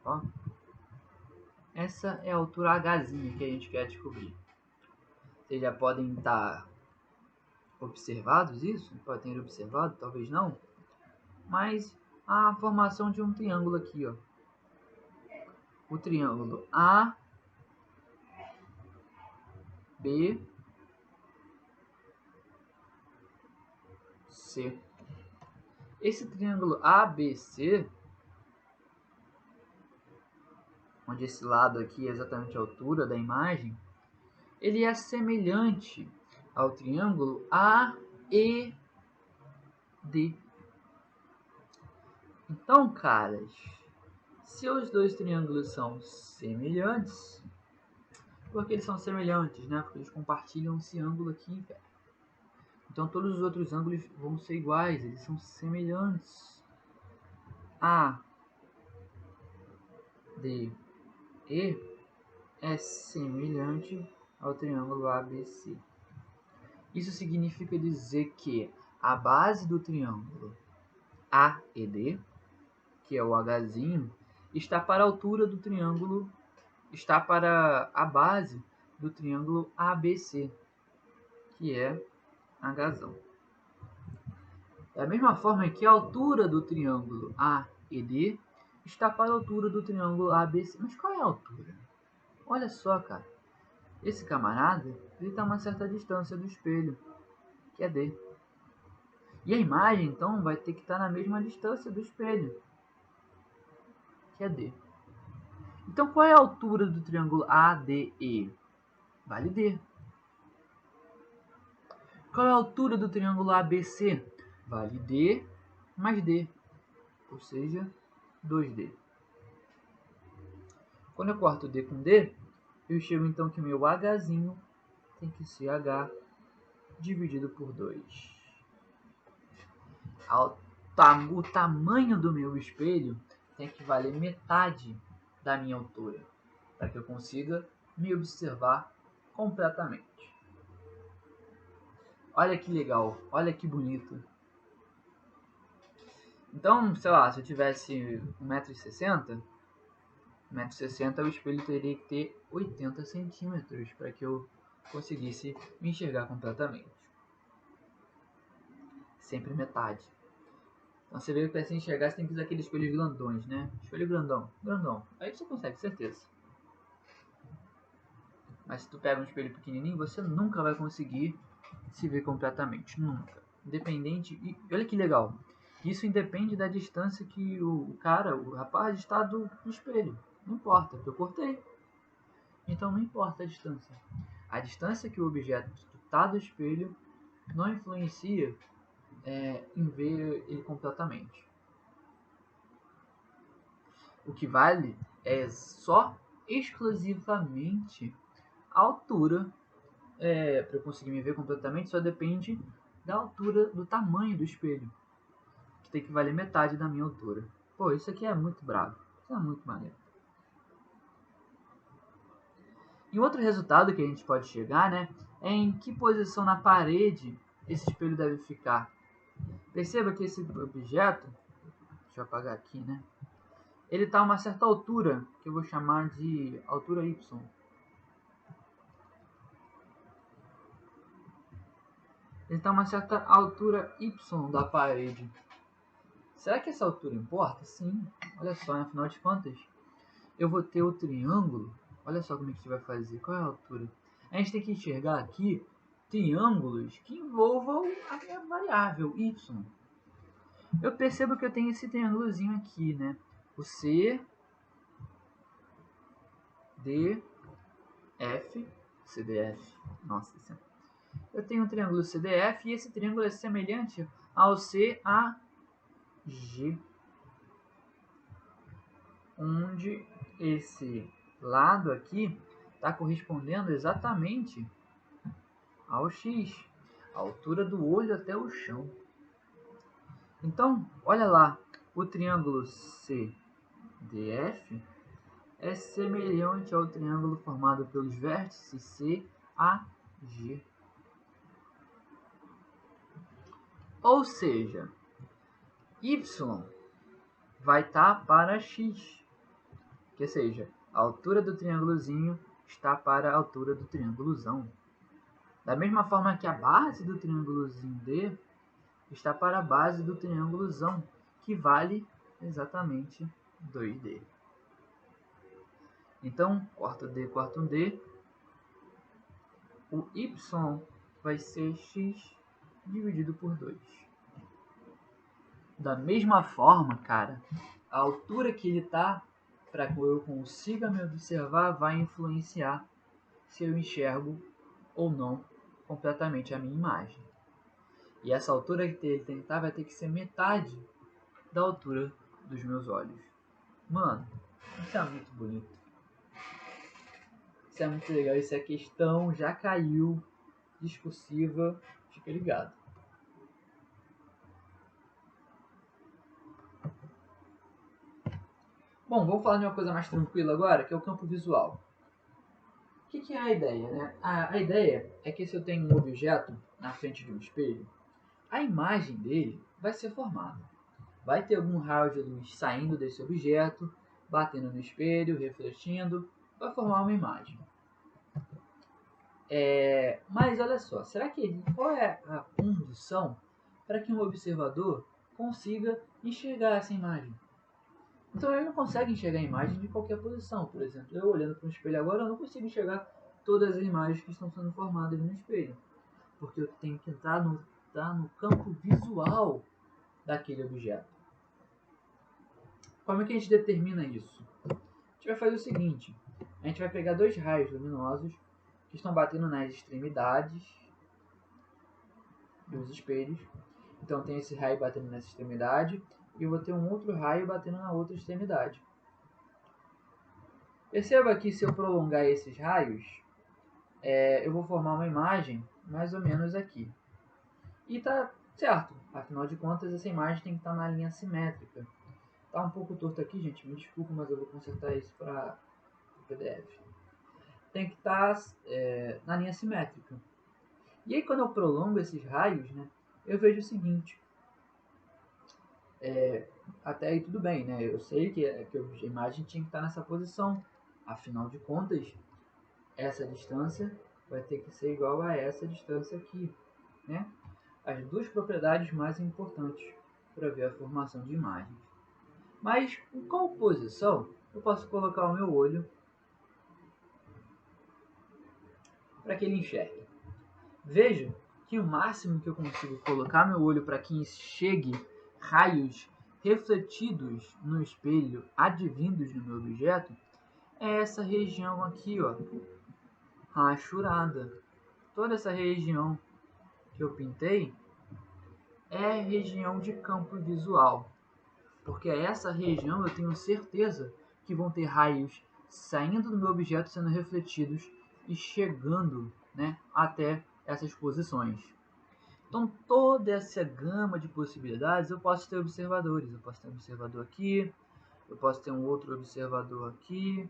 Ó. Essa é a altura Hzinho que a gente quer descobrir. Vocês já podem estar observados isso? Podem ter observado, talvez não. Mas a formação de um triângulo aqui, ó. O triângulo A, B, C. Esse triângulo ABC, onde esse lado aqui é exatamente a altura da imagem, ele é semelhante ao triângulo AED. Então, caras, se os dois triângulos são semelhantes, porque eles são semelhantes, né? Porque eles compartilham esse ângulo aqui, velho. Então todos os outros ângulos vão ser iguais, eles são semelhantes. A, D, E é semelhante ao triângulo ABC. Isso significa dizer que a base do triângulo AED, que é o Hzinho, está para a altura do triângulo, está para a base do triângulo ABC, que é Hzão. Da mesma forma que a altura do triângulo AED está para a altura do triângulo ABC. Mas qual é a altura? Olha só, cara. Esse camarada ele está a uma certa distância do espelho, que é D. E a imagem, então, vai ter que estar na mesma distância do espelho, que é D. Então, qual é a altura do triângulo ADE? Vale D. Qual é a altura do triângulo ABC? Vale D mais D, ou seja, 2D. Quando eu corto D com D, eu chego então que meu Hzinho tem que ser H dividido por 2. o tamanho do meu espelho tem que valer metade da minha altura, para que eu consiga me observar completamente. Olha que legal, olha que bonito. Então, sei lá, se eu tivesse 1,60 m, 1,60 m, o espelho teria que ter 80 centímetros para que eu conseguisse me enxergar completamente. Sempre metade. Então você vê que para se enxergar você tem que usar aqueles espelhos grandões, né? Espelho grandão, grandão. Aí você consegue, certeza. Mas se tu pega um espelho pequenininho, você nunca vai conseguir se ver completamente. Nunca. Independente. E olha que legal. Isso independe da distância que o rapaz está do espelho. Não importa, porque eu cortei. Então não importa a distância. A distância que o objeto está do espelho não influencia em ver ele completamente. O que vale é só exclusivamente a altura. Para eu conseguir me ver completamente só depende da altura, do tamanho do espelho, que tem que valer metade da minha altura. Pô, isso aqui é muito bravo. Isso é muito maneiro. E outro resultado que a gente pode chegar, né, é em que posição na parede esse espelho deve ficar. Perceba que esse objeto, deixa eu apagar aqui, né, ele está a uma certa altura, que eu vou chamar de altura Y. Ele está a uma certa altura Y da parede. Será que essa altura importa? Sim. Olha só, afinal de contas, eu vou ter o triângulo. Olha só como é que a gente vai fazer. Qual é a altura? A gente tem que enxergar aqui triângulos que envolvam a minha variável y. Eu percebo que eu tenho esse triângulozinho aqui, né? O CDF, nossa senhora. Eu tenho um triângulo CDF e esse triângulo é semelhante ao CAG, onde esse lado aqui está correspondendo exatamente ao X, a altura do olho até o chão. Então, olha lá, o triângulo CDF é semelhante ao triângulo formado pelos vértices CAG. Ou seja, Y vai estar para X, que seja, a altura do triângulozinho está para a altura do triângulozão. Da mesma forma que a base do triângulozinho D está para a base do triângulozão, que vale exatamente 2D. Então, corta D, corta um D. O Y vai ser X dividido por 2. Da mesma forma, cara, a altura que ele está, para que eu consiga me observar, vai influenciar se eu enxergo ou não completamente a minha imagem. E essa altura que ele tem que estar vai ter que ser metade da altura dos meus olhos. Mano, isso é muito bonito. Isso é muito legal. Isso é questão, já caiu, discursiva, fica ligado. Bom, vamos falar de uma coisa mais tranquila agora, que é o campo visual. O que é a ideia, né? A ideia é que se eu tenho um objeto na frente de um espelho, a imagem dele vai ser formada. Vai ter algum raio de luz saindo desse objeto, batendo no espelho, refletindo, vai formar uma imagem. Mas olha só, qual é a condição para que um observador consiga enxergar essa imagem? Então ele não consegue enxergar a imagem de qualquer posição. Por exemplo, eu olhando para um espelho agora, eu não consigo enxergar todas as imagens que estão sendo formadas no espelho, porque eu tenho que entrar no campo visual daquele objeto. Como é que a gente determina isso? A gente vai fazer o seguinte: a gente vai pegar dois raios luminosos que estão batendo nas extremidades dos espelhos. Então tem esse raio batendo nessa extremidade e eu vou ter um outro raio batendo na outra extremidade. Perceba que se eu prolongar esses raios, eu vou formar uma imagem mais ou menos aqui. E tá Certo, afinal de contas essa imagem tem que estar na linha simétrica. Tá um pouco torto aqui, gente, me desculpa, mas eu vou consertar isso para o PDF. Tem que estar na linha simétrica. E aí quando eu prolongo esses raios, né, eu vejo o seguinte, até aí tudo bem, né? Eu sei que a imagem tinha que estar nessa posição. Afinal de contas, essa distância vai ter que ser igual a essa distância aqui, né? As duas propriedades mais importantes para ver a formação de imagens. Mas em qual posição eu posso colocar o meu olho para que ele enxergue? Veja que o máximo que eu consigo colocar meu olho para que enxergue raios refletidos no espelho advindos do meu objeto é essa região aqui, ó, rachurada. Toda essa região que eu pintei é região de campo visual, porque essa região eu tenho certeza que vão ter raios saindo do meu objeto sendo refletidos e chegando, né, até essas posições. Então toda essa gama de possibilidades eu posso ter observadores. Eu posso ter um observador aqui, eu posso ter um outro observador aqui.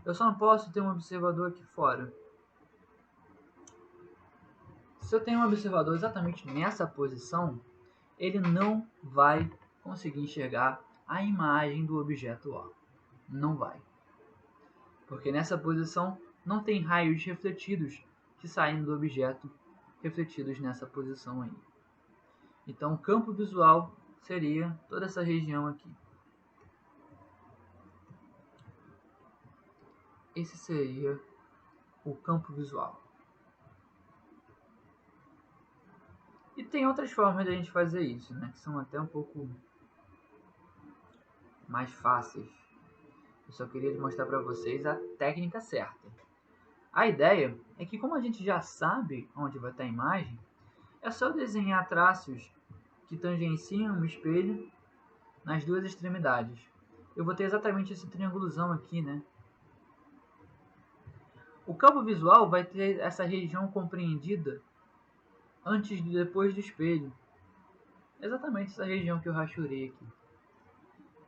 Eu só não posso ter um observador aqui fora. Se eu tenho um observador exatamente nessa posição, ele não vai conseguir enxergar a imagem do objeto A. Não vai. Porque nessa posição não tem raios refletidos que saem do objeto refletidos nessa posição aí. Então o campo visual seria toda essa região aqui. Esse seria o campo visual. E tem outras formas de a gente fazer isso, né, que são até um pouco mais fáceis. Eu só queria mostrar para vocês a técnica certa. A ideia é que, como a gente já sabe onde vai estar a imagem, é só desenhar traços que tangenciam o espelho nas duas extremidades. Eu vou ter exatamente esse triângulozão aqui, né? O campo visual vai ter essa região compreendida antes e depois do espelho. Exatamente essa região que eu rachurei aqui.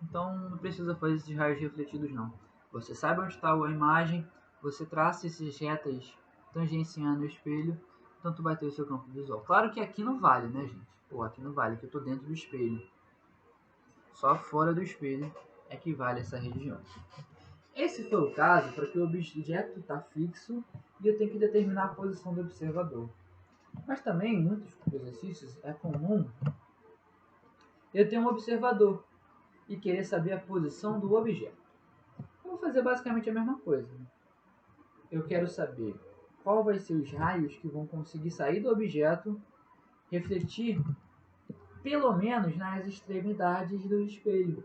Então não precisa fazer esses raios refletidos não. Você sabe onde está a imagem, você traça esses retas tangenciando o espelho, então tu vai ter o seu campo visual. Claro que aqui não vale, né, gente? Pô, aqui não vale, que eu estou dentro do espelho. Só fora do espelho é que vale essa região. Esse foi o caso para que o objeto está fixo e eu tenho que determinar a posição do observador. Mas também, em muitos exercícios, é comum eu ter um observador e querer saber a posição do objeto. Eu vou fazer basicamente a mesma coisa. Eu quero saber qual vai ser os raios que vão conseguir sair do objeto, refletir pelo menos nas extremidades do espelho,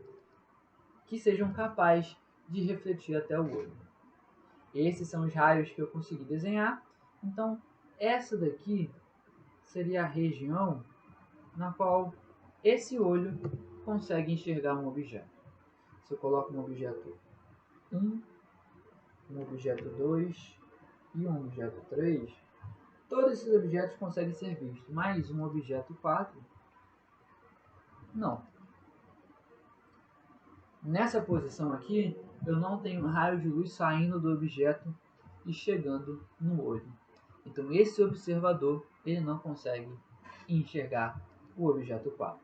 que sejam capazes de refletir até o olho. Esses são os raios que eu consegui desenhar. Então, essa daqui seria a região na qual esse olho consegue enxergar um objeto. Se eu coloco um objeto 1, um objeto 2 e um objeto 3, todos esses objetos conseguem ser vistos, mas um objeto 4, não. Nessa posição aqui, eu não tenho raio de luz saindo do objeto e chegando no olho. Então esse observador ele não consegue enxergar o objeto 4.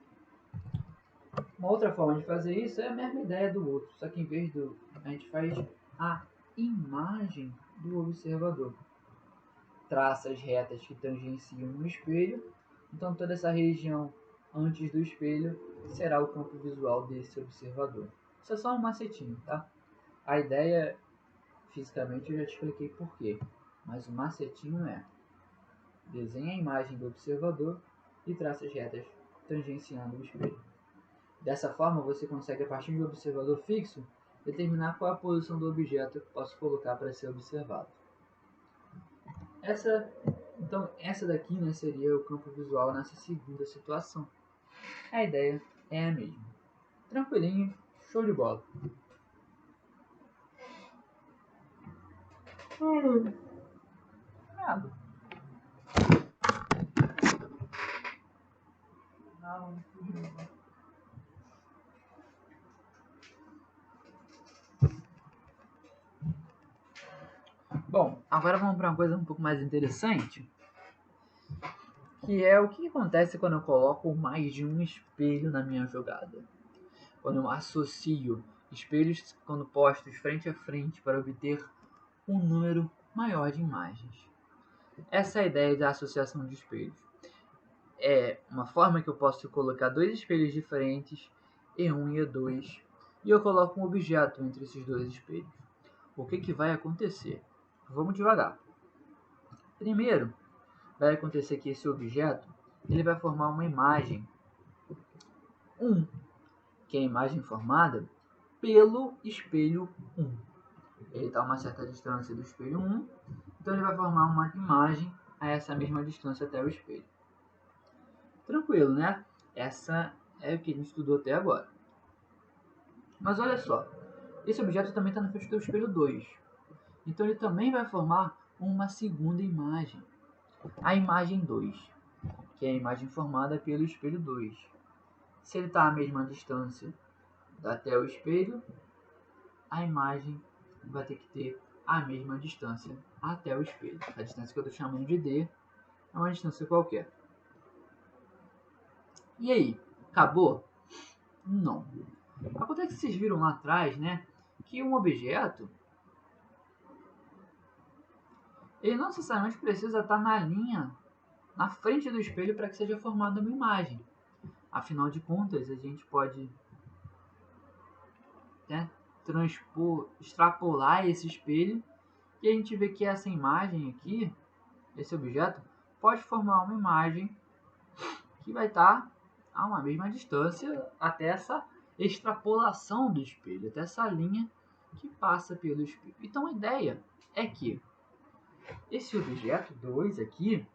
Uma outra forma de fazer isso é a mesma ideia do outro, só que em vez do a gente faz a imagem do observador. Traça as retas que tangenciam no espelho, então toda essa região antes do espelho será o campo visual desse observador. Isso é só um macetinho, tá? A ideia, fisicamente, eu já te expliquei porquê, mas o macetinho é: desenha a imagem do observador e traça as retas tangenciando o espelho. Dessa forma, você consegue, a partir de um observador fixo, determinar qual a posição do objeto que posso colocar para ser observado. Então, essa daqui, né, seria o campo visual nessa segunda situação. A ideia é a mesma. Tranquilinho, show de bola. Nada. Bom, agora vamos para uma coisa um pouco mais interessante, que é o que acontece quando eu coloco mais de um espelho na minha jogada. Quando eu associo espelhos quando postos frente a frente para obter um número maior de imagens. Essa é a ideia da associação de espelhos. É uma forma que eu posso colocar dois espelhos diferentes, E1 e E2, e eu coloco um objeto entre esses dois espelhos. O que vai acontecer? Vamos devagar. Primeiro, vai acontecer que esse objeto ele vai formar uma imagem 1, que é a imagem formada pelo espelho 1. Ele está a uma certa distância do espelho 1, então ele vai formar uma imagem a essa mesma distância até o espelho. Tranquilo, né? Essa é o que a gente estudou até agora. Mas olha só, esse objeto também está na frente do espelho 2. Então ele também vai formar uma segunda imagem, a imagem 2, que é a imagem formada pelo espelho 2. Se ele está à mesma distância até o espelho, a imagem vai ter que ter a mesma distância até o espelho. A distância que eu estou chamando de D é uma distância qualquer. E aí, acabou? Não. Acontece que vocês viram lá atrás, né, que um objeto ele não necessariamente precisa estar na linha, na frente do espelho para que seja formada uma imagem. Afinal de contas, a gente pode, né, extrapolar esse espelho e a gente vê que essa imagem aqui, esse objeto, pode formar uma imagem que vai estar a uma mesma distância até essa extrapolação do espelho, até essa linha que passa pelo espelho. Então a ideia é que esse objeto 2 aqui,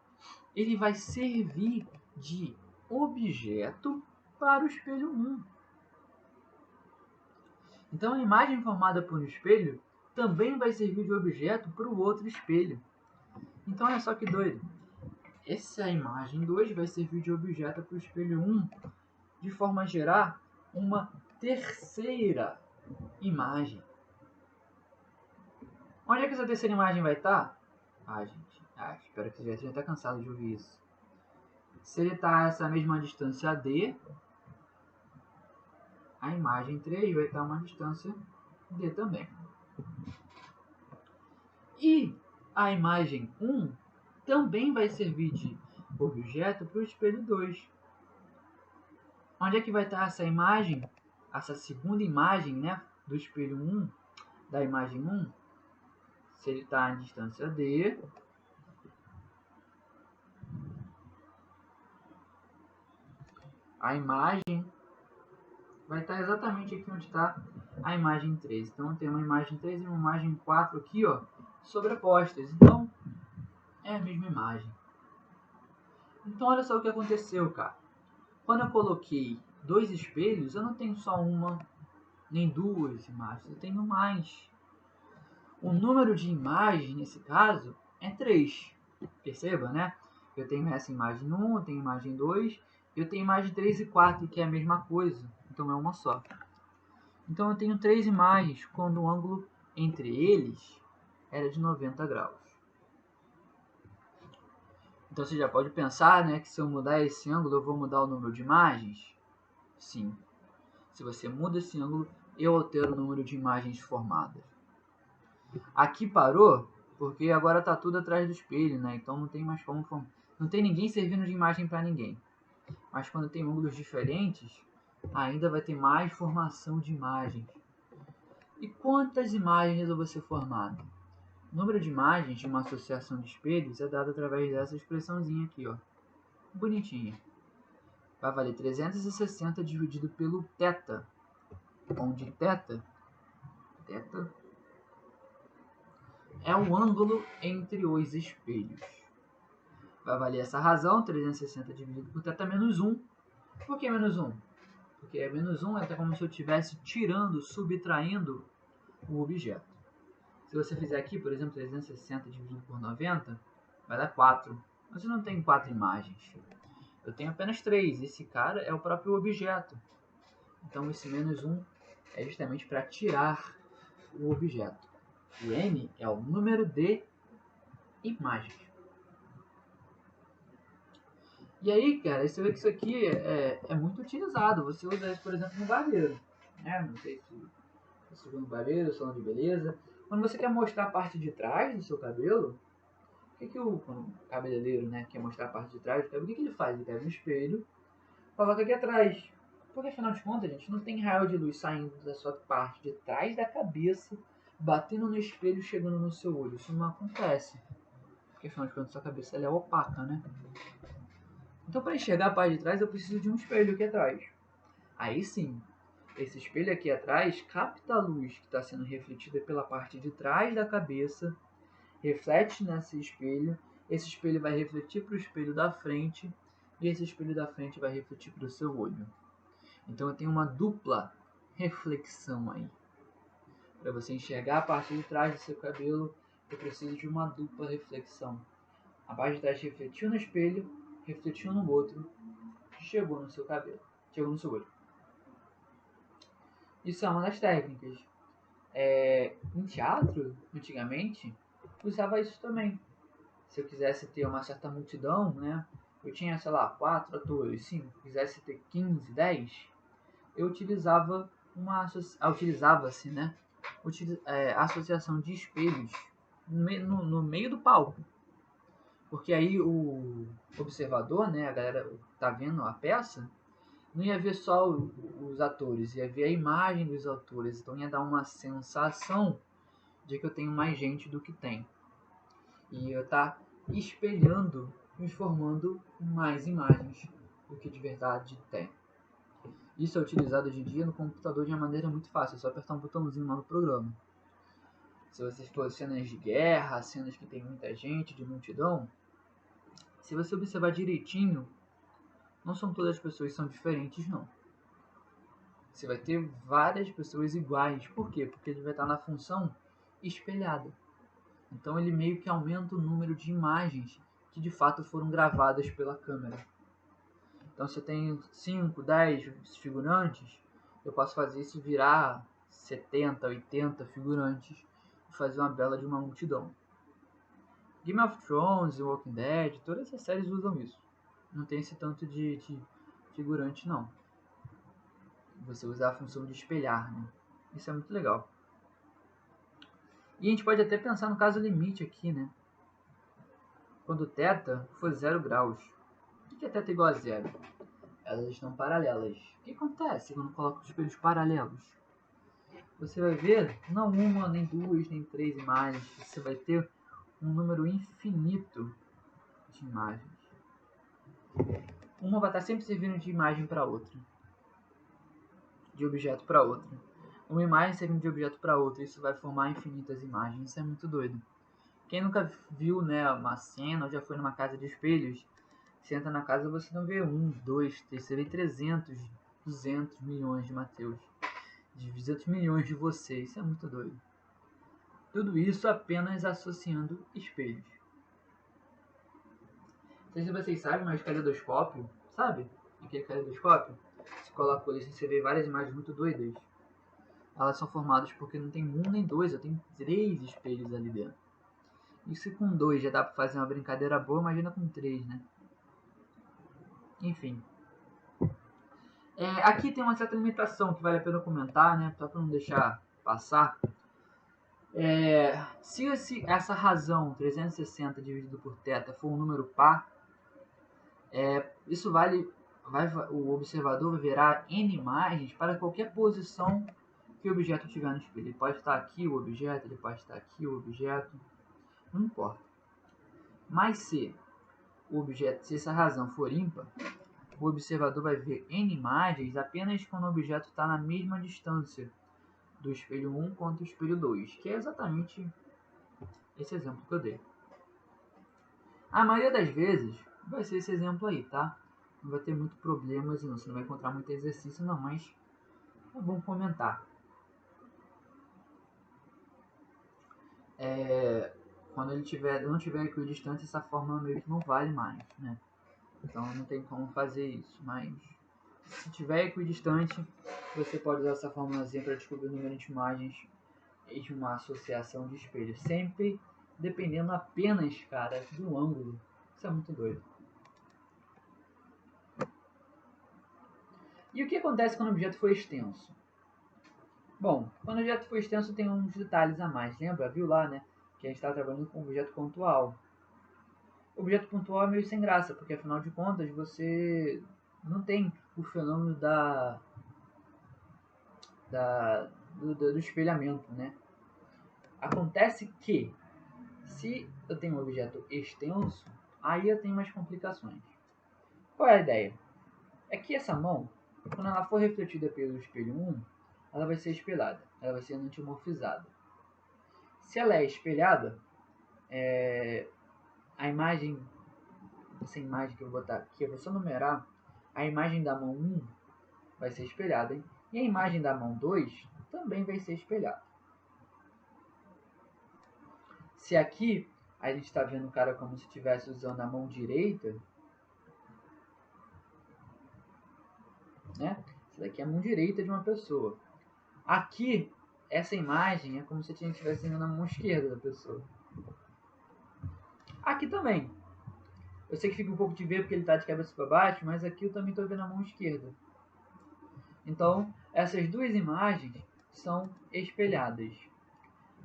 ele vai servir de objeto para o espelho 1. Então a imagem formada por um espelho também vai servir de objeto para o outro espelho. Então olha só que doido. Essa imagem 2 vai servir de objeto para o espelho 1, de forma a gerar uma terceira imagem. Onde é que essa terceira imagem vai estar? Gente, espero que você já esteja cansado de ouvir isso. Se ele está a essa mesma distância D, a imagem 3 vai estar a uma distância D também. E a imagem 1 também vai servir de objeto para o espelho 2. Onde é que vai estar essa imagem, essa segunda imagem, né, do espelho 1, da imagem 1? Se ele está à distância D, a imagem vai estar exatamente aqui onde está a imagem 3. Então tem uma imagem 3 e uma imagem 4 aqui, ó, sobrepostas. Então é a mesma imagem. Então olha só o que aconteceu, cara. Quando eu coloquei dois espelhos, eu não tenho só uma nem duas imagens, eu tenho mais. O número de imagens, nesse caso, é 3. Perceba, né? Eu tenho essa imagem 1, eu tenho imagem 2, eu tenho imagem 3 e 4, que é a mesma coisa. Então é uma só. Então eu tenho 3 imagens quando o ângulo entre eles era de 90 graus. Então você já pode pensar, né, que se eu mudar esse ângulo, eu vou mudar o número de imagens? Sim. Se você muda esse ângulo, eu altero o número de imagens formadas. Aqui parou, porque agora está tudo atrás do espelho, né? Então não tem mais como formar. Não tem ninguém servindo de imagem para ninguém. Mas quando tem ângulos diferentes, ainda vai ter mais formação de imagens. E quantas imagens eu vou ser formado? O número de imagens de uma associação de espelhos é dado através dessa expressãozinha aqui, ó. Bonitinha. Vai valer 360 dividido pelo θ, onde θ é o ângulo entre os espelhos. Vai valer essa razão, 360 dividido por θ menos 1. Por que menos 1? Porque menos 1 é até como se eu estivesse tirando, subtraindo o objeto. Se você fizer aqui, por exemplo, 360 dividido por 90, vai dar 4. Você não tem 4 imagens. Eu tenho apenas 3. Esse cara é o próprio objeto. Então esse menos 1 é justamente para tirar o objeto. O n é o número de imagens. E aí, cara, você vê que isso aqui é muito utilizado. Você usa isso, por exemplo, no barbeiro. Né? Não sei se você usa no barbeiro, salão de beleza. Quando você quer mostrar a parte de trás do seu cabelo, o que o cabeleireiro, né, quer mostrar a parte de trás do cabelo, o que ele faz? Ele pega um espelho, coloca aqui atrás. Porque afinal de contas, gente, não tem raio de luz saindo da sua parte de trás da cabeça, batendo no espelho e chegando no seu olho. Isso não acontece. Porque afinal de contas, sua cabeça ela é opaca, né? Então, para enxergar a parte de trás, eu preciso de um espelho aqui atrás. Aí sim, esse espelho aqui atrás capta a luz que está sendo refletida pela parte de trás da cabeça, reflete nesse espelho, esse espelho vai refletir para o espelho da frente, e esse espelho da frente vai refletir para o seu olho. Então eu tenho uma dupla reflexão aí. Para você enxergar a parte de trás do seu cabelo, eu preciso de uma dupla reflexão. A parte de trás refletiu no espelho, refletiu no outro, chegou no seu cabelo, chegou no seu olho. Isso é uma das técnicas. Em teatro, antigamente, usava isso também. Se eu quisesse ter uma certa multidão, né? Eu tinha, sei lá, 4 atores, 5, quisesse ter 15, 10, eu utilizava utilizava-se, né? Associação de espelhos no meio do palco. Porque aí o observador, né, a galera que tá vendo a peça, não ia ver só os atores, ia ver a imagem dos atores. Então ia dar uma sensação de que eu tenho mais gente do que tem. E eu tá espelhando, transformando mais imagens do que de verdade tem. Isso é utilizado hoje em dia no computador de uma maneira muito fácil, é só apertar um botãozinho lá no programa. Se você for cenas de guerra, cenas que tem muita gente, de multidão, se você observar direitinho, não são todas as pessoas que são diferentes, não. Você vai ter várias pessoas iguais. Por quê? Porque ele vai estar na função espelhada. Então ele meio que aumenta o número de imagens que de fato foram gravadas pela câmera. Então se eu tenho 5, 10 figurantes, eu posso fazer isso virar 70, 80 figurantes e fazer uma bela de uma multidão. Game of Thrones, Walking Dead, todas essas séries usam isso. Não tem esse tanto de figurante não. Você usa a função de espelhar, né? Isso é muito legal. E a gente pode até pensar no caso limite aqui, né? Quando θ for 0 graus. O que é θ igual a 0? Elas estão paralelas. O que acontece quando coloco os espelhos paralelos? Você vai ver, não uma, nem duas, nem 3 imagens. Você vai ter um número infinito de imagens. Uma vai estar sempre servindo de imagem para outra. De objeto para outra. Uma imagem servindo de objeto para outra. Isso vai formar infinitas imagens. Isso é muito doido. Quem nunca viu, né, uma cena ou já foi numa casa de espelhos, você entra na casa e você não vê 1, 2, 3, você vê 300, 200 milhões de Mateus, de 200 milhões de você. Isso é muito doido. Tudo isso apenas associando espelhos. Não sei se vocês sabem, mas caleidoscópio, sabe? Aquele caleidoscópio, você coloca isso e você vê várias imagens muito doidas. Elas são formadas porque não tem um nem dois, eu tenho 3 espelhos ali dentro. Isso com 2 já dá pra fazer uma brincadeira boa, imagina com 3, né? Enfim. Aqui tem uma certa limitação que vale a pena comentar, né? Só para não deixar passar. Se essa razão 360 dividido por θ for um número par, isso o observador verá n imagens para qualquer posição que o objeto tiver no espelho. Ele pode estar aqui o objeto, ele pode estar aqui o objeto, não importa. Mas se essa razão for ímpar, o observador vai ver n imagens apenas quando o objeto está na mesma distância do espelho 1 quanto o espelho 2, que é exatamente esse exemplo que eu dei. A maioria das vezes vai ser esse exemplo aí, tá? Não vai ter muito problemas, não. Você não vai encontrar muito exercício, não, mas é bom comentar. Quando ele não tiver equidistância, essa fórmula meio que não vale mais, né? Então não tem como fazer isso, mas se tiver equidistante, você pode usar essa formulazinha para descobrir o número de imagens de uma associação de espelhos, sempre dependendo apenas, cara, do ângulo. Isso é muito doido. E o que acontece quando o objeto for extenso? Bom, quando o objeto for extenso tem uns detalhes a mais. Lembra? Viu lá, né? Que a gente está trabalhando com um objeto pontual. O objeto pontual é meio sem graça, porque afinal de contas você não tem o fenômeno do espelhamento, né? Acontece que, se eu tenho um objeto extenso, aí eu tenho umas complicações. Qual é a ideia? É que essa mão, quando ela for refletida pelo espelho 1, ela vai ser espelhada, ela vai ser antimorfizada. Se ela é espelhada, a imagem, essa imagem que eu vou botar aqui, eu vou só numerar, a imagem da mão 1 vai ser espelhada, hein? E a imagem da mão 2 também vai ser espelhada. Se aqui a gente está vendo o cara como se estivesse usando a mão direita, né? Essa daqui é a mão direita de uma pessoa. Aqui, essa imagem é como se a gente estivesse vendo a mão esquerda da pessoa. Aqui também. Eu sei que fica um pouco de ver porque ele está de cabeça para baixo, mas aqui eu também estou vendo a mão esquerda. Então, essas duas imagens são espelhadas.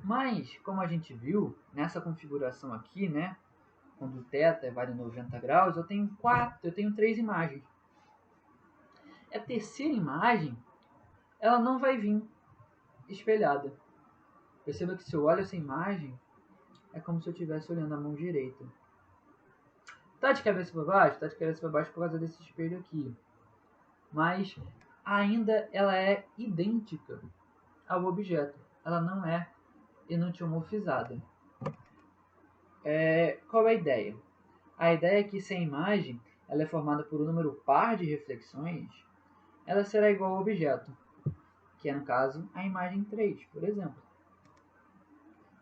Mas, como a gente viu, nessa configuração aqui, né, quando o θ vale 90 graus, eu tenho três imagens. A terceira imagem, ela não vai vir espelhada. Perceba que se eu olho essa imagem, é como se eu estivesse olhando a mão direita. Tá de cabeça para baixo? Tá de cabeça para baixo por causa desse espelho aqui. Mas ainda ela é idêntica ao objeto. Ela não é enantiomorfizada. Qual é a ideia? A ideia é que se a imagem ela é formada por um número par de reflexões, ela será igual ao objeto, que é no caso a imagem 3, por exemplo.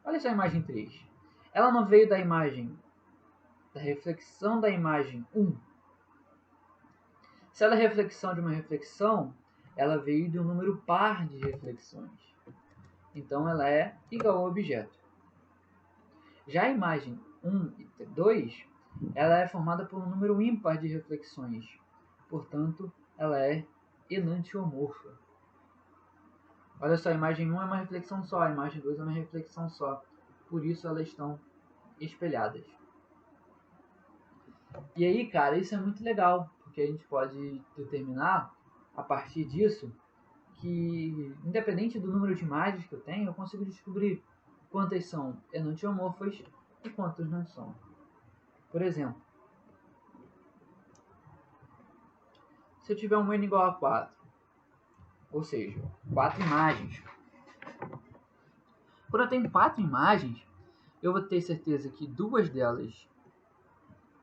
Olha só a imagem 3. Ela não veio da reflexão da imagem 1. Se ela é reflexão de uma reflexão, ela veio de um número par de reflexões. Então ela é igual ao objeto. Já a imagem 1 e 2, ela é formada por um número ímpar de reflexões. Portanto, ela é enantiomorfa. Olha só, a imagem 1 é uma reflexão só, a imagem 2 é uma reflexão só. Por isso elas estão espelhadas. E aí, cara, isso é muito legal, porque a gente pode determinar, a partir disso, que, independente do número de imagens que eu tenho, eu consigo descobrir quantas são enantiomorfas e quantas não são. Por exemplo, se eu tiver um n igual a 4, ou seja, 4 imagens. Quando eu tenho 4 imagens, eu vou ter certeza que duas delas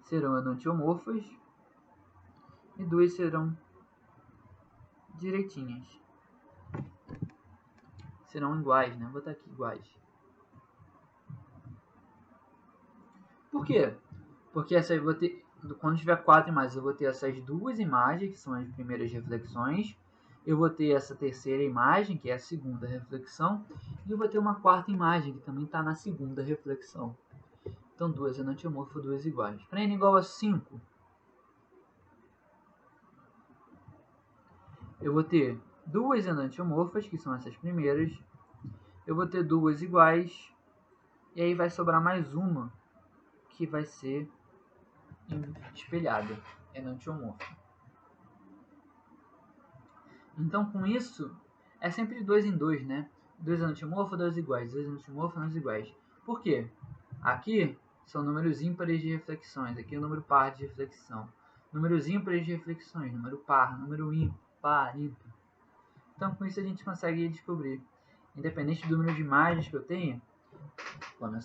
serão enantiomorfas e duas serão direitinhas. Serão iguais, né? Vou botar aqui iguais. Por quê? Porque essa eu vou ter, quando tiver 4 imagens, eu vou ter essas duas imagens, que são as primeiras reflexões. Eu vou ter essa terceira imagem, que é a segunda reflexão. E eu vou ter uma quarta imagem, que também está na segunda reflexão. Então, duas enantiomorfas, duas iguais. Para n igual a 5, eu vou ter duas enantiomorfas, que são essas primeiras. Eu vou ter duas iguais. E aí vai sobrar mais uma, que vai ser espelhada, enantiomorfa. Então, com isso, é sempre de 2 em 2, né? 2 enantiomorfos, 2 iguais. 2 enantiomorfos, 2 iguais. Por quê? Aqui são números ímpares de reflexões. Aqui é o número par de reflexão. Números ímpares de reflexões. Número par, número ímpar, ímpar. Então, com isso a gente consegue descobrir. Independente do número de imagens que eu tenha,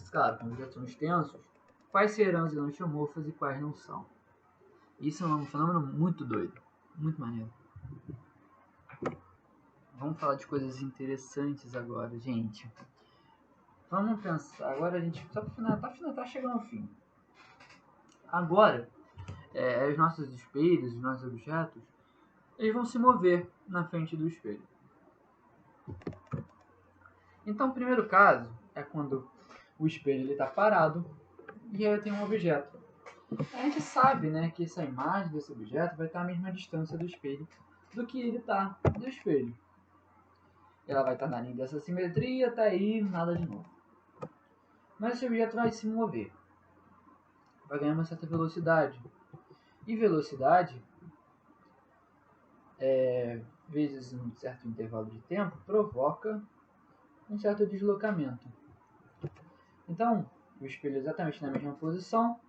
claro, quando já são extensos, quais serão as enantiomorfas e quais não são. Isso é um fenômeno muito doido. Muito maneiro. Vamos falar de coisas interessantes agora, gente. Vamos pensar. Agora a gente tá chegando ao fim. Agora, os nossos espelhos, os nossos objetos, eles vão se mover na frente do espelho. Então, o primeiro caso é quando o espelho está parado e aí eu tenho um objeto. A gente sabe, né, que essa imagem desse objeto vai estar à mesma distância do espelho do que ele está do espelho. Ela vai estar na linha dessa simetria, tá aí, nada de novo. Mas esse objeto vai se mover, vai ganhar uma certa velocidade. E velocidade, vezes um certo intervalo de tempo, provoca um certo deslocamento. Então, o espelho exatamente na mesma posição,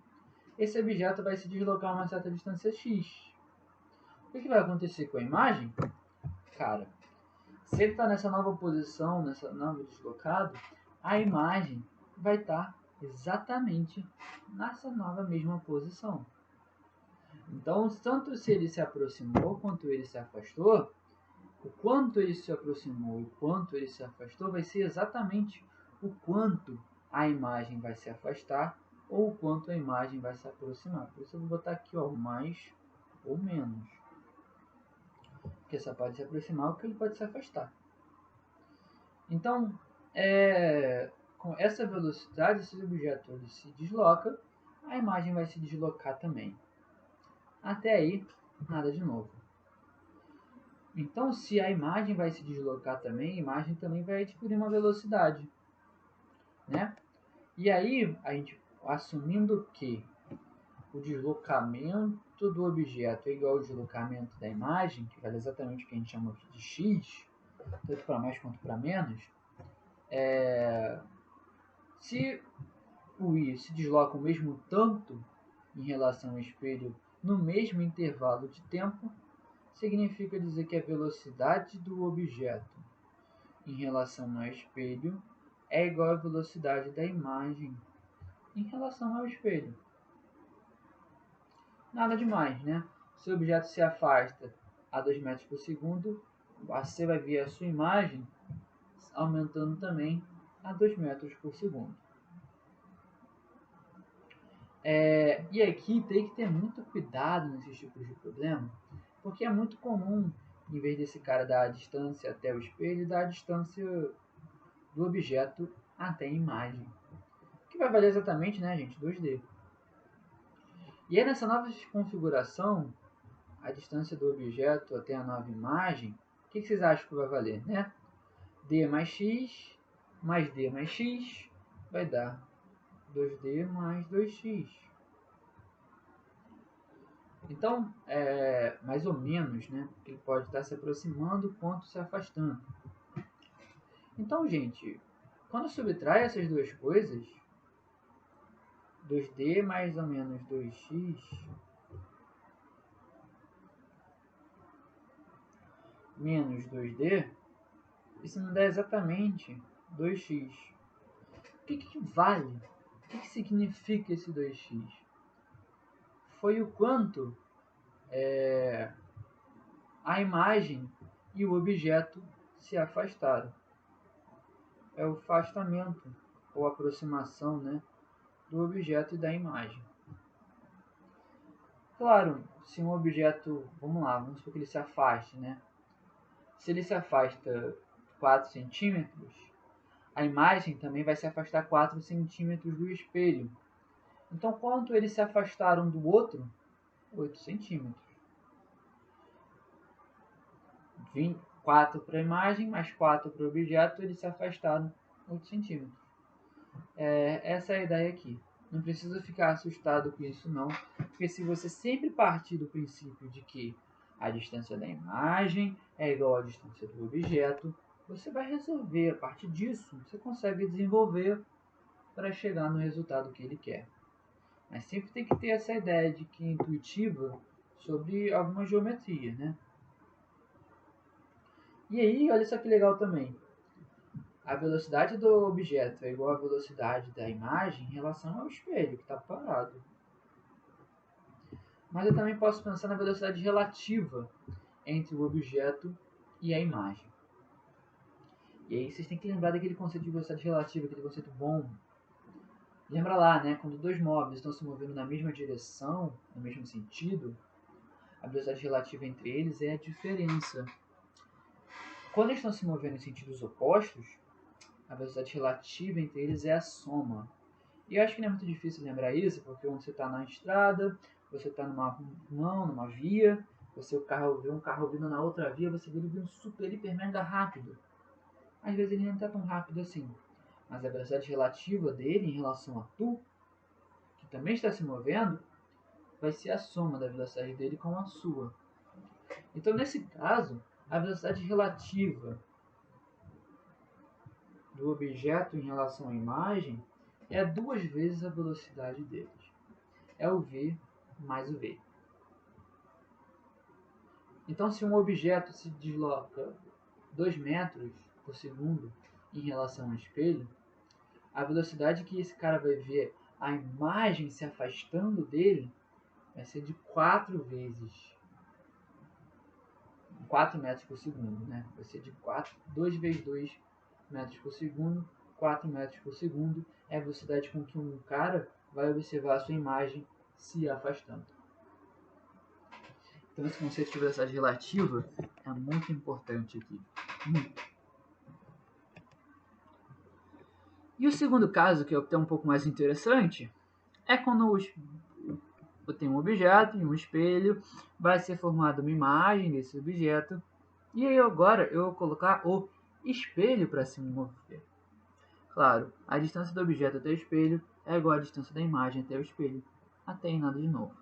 esse objeto vai se deslocar a uma certa distância x. O que vai acontecer com a imagem? Cara, se ele está nessa nova posição, nessa nova deslocado, a imagem vai estar exatamente nessa nova mesma posição. Então, tanto se ele se aproximou quanto ele se afastou, o quanto ele se aproximou e o quanto ele se afastou vai ser exatamente o quanto a imagem vai se afastar ou o quanto a imagem vai se aproximar. Por isso eu vou botar aqui, ó, mais ou menos. Porque essa pode se aproximar ou que ele pode se afastar. Então, com essa velocidade, esse objeto ele se desloca, a imagem vai se deslocar também. Até aí, nada de novo. Então, se a imagem vai se deslocar também, a imagem também vai adquirir uma velocidade, né? E aí, a gente, assumindo que o deslocamento do objeto é igual ao deslocamento da imagem, que vale exatamente o que a gente chama de x, tanto para mais quanto para menos, se o i se desloca o mesmo tanto em relação ao espelho no mesmo intervalo de tempo, significa dizer que a velocidade do objeto em relação ao espelho é igual à velocidade da imagem em relação ao espelho. Nada demais, né? Se o objeto se afasta a 2 metros por segundo, você vai ver a sua imagem aumentando também a 2 metros por segundo. E aqui tem que ter muito cuidado nesses tipos de problema, porque é muito comum, em vez desse cara dar a distância até o espelho, dar a distância do objeto até a imagem, que vai valer exatamente, né, gente, 2D. E aí nessa nova configuração, a distância do objeto até a nova imagem, o que vocês acham que vai valer, né? D mais x vai dar 2D mais 2x. Então, mais ou menos, né? Ele pode estar se aproximando quanto se afastando. Então, gente, quando subtrai essas duas coisas, 2D mais ou menos 2x menos 2D, isso me dá exatamente 2x. O que vale? O que significa esse 2x? Foi o quanto a imagem e o objeto se afastaram. É o afastamento ou aproximação, né, do objeto e da imagem. Claro, se um objeto, vamos supor que ele se afaste, né? Se ele se afasta 4 centímetros, a imagem também vai se afastar 4 centímetros do espelho. Então, quanto eles se afastaram do outro? 8 centímetros. 4 para a imagem, mais 4 para o objeto, eles se afastaram 8 centímetros. Essa é a ideia aqui. Não precisa ficar assustado com isso não, porque se você sempre partir do princípio de que a distância da imagem é igual à distância do objeto, você vai resolver. A partir disso, você consegue desenvolver para chegar no resultado que ele quer. Mas sempre tem que ter essa ideia de que é intuitiva sobre alguma geometria, né? E aí, olha só que legal também. A velocidade do objeto é igual à velocidade da imagem em relação ao espelho, que está parado. Mas eu também posso pensar na velocidade relativa entre o objeto e a imagem. E aí vocês têm que lembrar daquele conceito de velocidade relativa, aquele conceito bom, Lembra lá, né? Quando dois móveis estão se movendo na mesma direção, no mesmo sentido, a velocidade relativa entre eles é a diferença. Quando eles estão se movendo em sentidos opostos, a velocidade relativa entre eles é a soma. E eu acho que não é muito difícil lembrar isso, porque quando você está na estrada, você está numa via, você vê um carro vindo na outra via, você vê ele vindo super, hiper, mega rápido. Às vezes ele não está tão rápido assim, mas a velocidade relativa dele em relação a tu, que também está se movendo, vai ser a soma da velocidade dele com a sua. Então, nesse caso, a velocidade relativa do objeto em relação à imagem é duas vezes a velocidade deles. É o v mais o v. Então, se um objeto se desloca 2 metros por segundo em relação ao espelho, a velocidade que esse cara vai ver a imagem se afastando dele vai ser de 4 vezes 4 metros por segundo, né? Vai ser de 2 vezes 2 metros por segundo, 4 metros por segundo é a velocidade com que um cara vai observar a sua imagem se afastando. Então esse conceito de velocidade relativa é muito importante aqui. Muito. E o segundo caso, que é até um pouco mais interessante, é quando eu tenho um objeto e um espelho, vai ser formada uma imagem desse objeto, e aí agora eu vou colocar o espelho para se mover. Claro, a distância do objeto até o espelho é igual à distância da imagem até o espelho, até em nada de novo.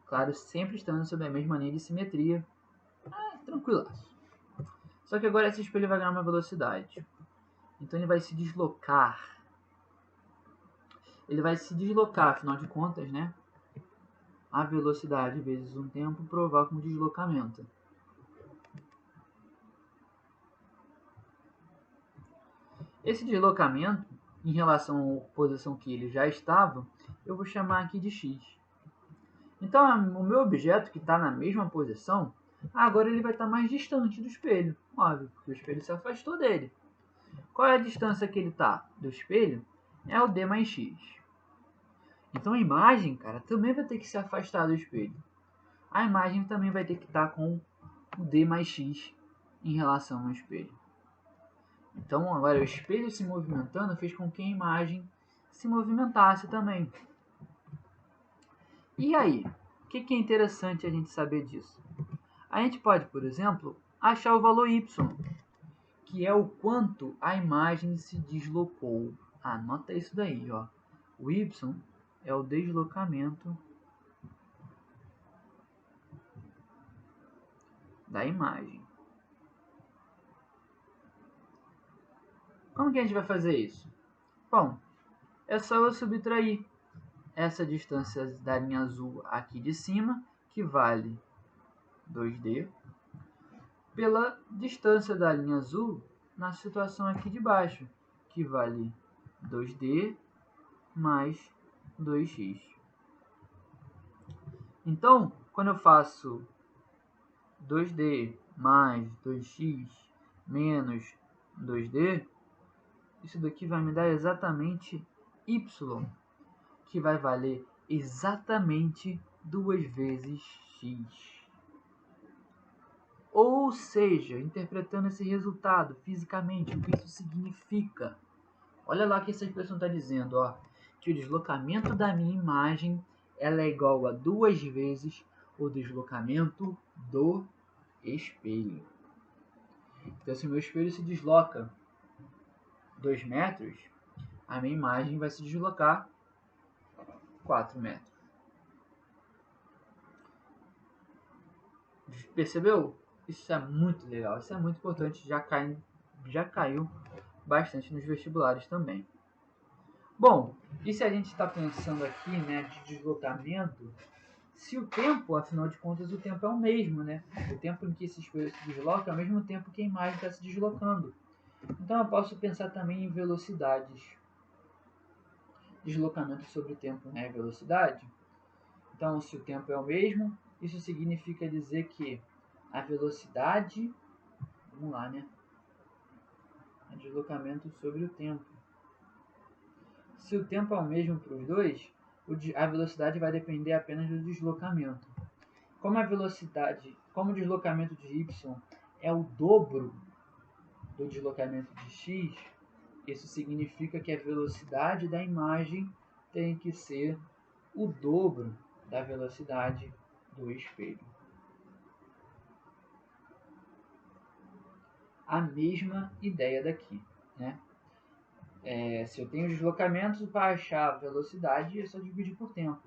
Claro, sempre estando sob a mesma linha de simetria, tranquilaço. Só que agora esse espelho vai ganhar uma velocidade. Então ele vai se deslocar. Ele vai se deslocar, afinal de contas, né? A velocidade vezes um tempo provoca um deslocamento. Esse deslocamento, em relação à posição que ele já estava, eu vou chamar aqui de x. Então, o meu objeto que está na mesma posição, agora ele vai estar mais distante do espelho. Óbvio, porque o espelho se afastou dele. Qual é a distância que ele está do espelho? É o d mais x. Então a imagem, cara, também vai ter que se afastar do espelho. A imagem também vai ter que estar com o d mais x em relação ao espelho. Então agora o espelho se movimentando fez com que a imagem se movimentasse também. E aí? O que é interessante a gente saber disso? A gente pode, por exemplo, achar o valor y, que é o quanto a imagem se deslocou. Anota isso daí, ó. O y é o deslocamento da imagem. Como que a gente vai fazer isso? Bom, é só eu subtrair essa distância da linha azul aqui de cima, que vale 2D, pela distância da linha azul na situação aqui de baixo, que vale 2D mais 2x. Então, quando eu faço 2D mais 2x menos 2D, isso daqui vai me dar exatamente y, que vai valer exatamente 2 vezes x. Ou seja, interpretando esse resultado fisicamente, o que isso significa? Olha lá o que essa expressão está dizendo, ó, que o deslocamento da minha imagem ela é igual a 2 vezes o deslocamento do espelho. Então, se o meu espelho se desloca 2 metros, a minha imagem vai se deslocar 4 metros. Percebeu? Isso é muito legal, isso é muito importante, já caiu bastante nos vestibulares também. Bom, e se a gente está pensando aqui, né, de deslocamento, se o tempo, afinal de contas, o tempo é o mesmo, né? O tempo em que esse espelho se desloca é o mesmo tempo que a imagem está se deslocando. Então eu posso pensar também em velocidades. Deslocamento sobre o tempo, né? Velocidade. Então, se o tempo é o mesmo, isso significa dizer que a velocidade, vamos lá, né? É deslocamento sobre o tempo. Se o tempo é o mesmo para os dois, a velocidade vai depender apenas do deslocamento. Como o deslocamento de y é o dobro do deslocamento de x, isso significa que a velocidade da imagem tem que ser o dobro da velocidade do espelho. A mesma ideia daqui, né? Se eu tenho deslocamentos, para achar a velocidade é só dividir por tempo.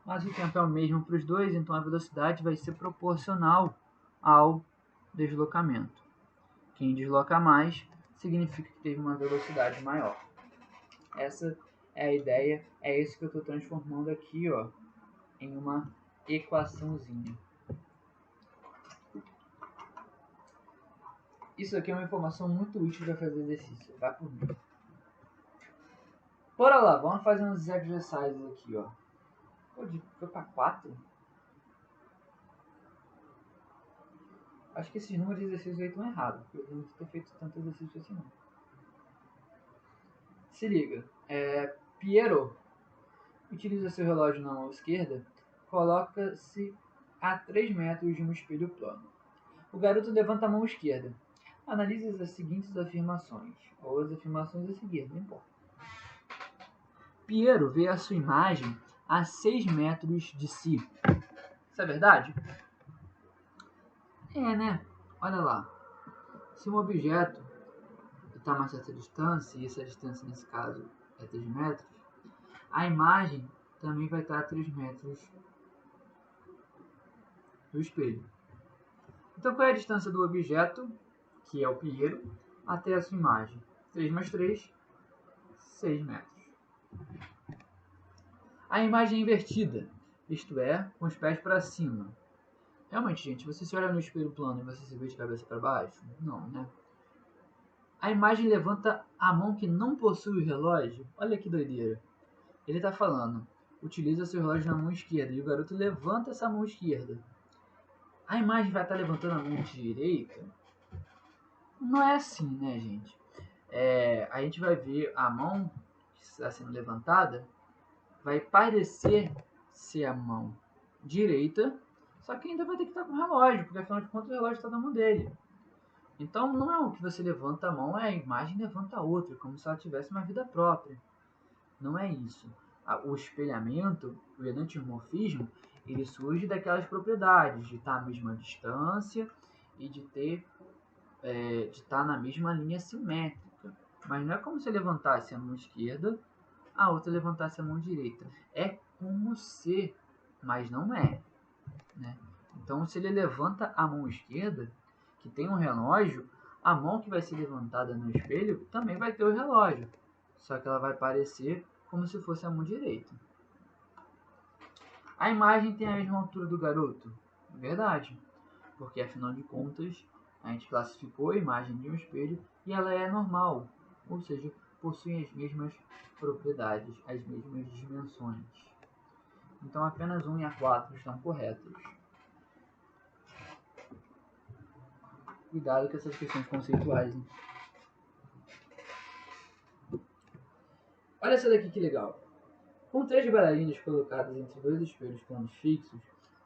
Mas o tempo é o mesmo para os dois, então a velocidade vai ser proporcional ao deslocamento. Quem desloca mais significa que teve uma velocidade maior. Essa é a ideia, é isso que eu estou transformando aqui, ó, em uma equaçãozinha. Isso aqui é uma informação muito útil para fazer exercício, vai por mim. Bora lá, vamos fazer uns exercises aqui, ó. Foi para 4? Acho que esses números de exercícios aí estão errados, porque eu não ter feito tanto exercício assim não. Se liga, Piero utiliza seu relógio na mão esquerda, coloca-se a 3 metros de um espelho plano. O garoto levanta a mão esquerda. Analise as seguintes afirmações, ou as afirmações a seguir, não importa. Piero vê a sua imagem a 6 metros de si. Isso é verdade? Né? Olha lá. Se um objeto está a uma certa distância, e essa distância nesse caso é 3 metros, a imagem também vai estar a 3 metros do espelho. Então qual é a distância do objeto, que é o Piero, até a sua imagem? 3 mais 3, 6 metros. A imagem é invertida, isto é, com os pés para cima. Realmente, gente, você se olha no espelho plano e você se vê de cabeça para baixo? Não, né? A imagem levanta a mão que não possui o relógio. Olha que doideira. Ele está falando, utiliza seu relógio na mão esquerda, e o garoto levanta essa mão esquerda. A imagem vai estar levantando a mão direita? Não é assim, né, gente? A gente vai ver a mão que está sendo levantada, vai parecer ser a mão direita, só que ainda vai ter que estar com o relógio, porque afinal de contas o relógio está na mão dele. Então não é o que você levanta a mão, é a imagem levanta a outra, como se ela tivesse uma vida própria. Não é isso. O espelhamento, o enantiomorfismo, ele surge daquelas propriedades de estar à mesma distância e de estar na mesma linha simétrica. Mas não é como se levantasse a mão esquerda, a outra levantasse a mão direita. É como se, mas não é. Né? Então, se ele levanta a mão esquerda, que tem um relógio, a mão que vai ser levantada no espelho também vai ter o relógio. Só que ela vai parecer como se fosse a mão direita. A imagem tem a mesma altura do garoto? Verdade, porque afinal de contas a gente classificou a imagem de um espelho e ela é normal, ou seja, possui as mesmas propriedades, as mesmas dimensões. Então apenas 1 e a 4 estão corretos. Cuidado com essas questões conceituais. Hein? Olha essa daqui que legal. Com 3 bailarinas colocadas entre 2 espelhos planos fixos,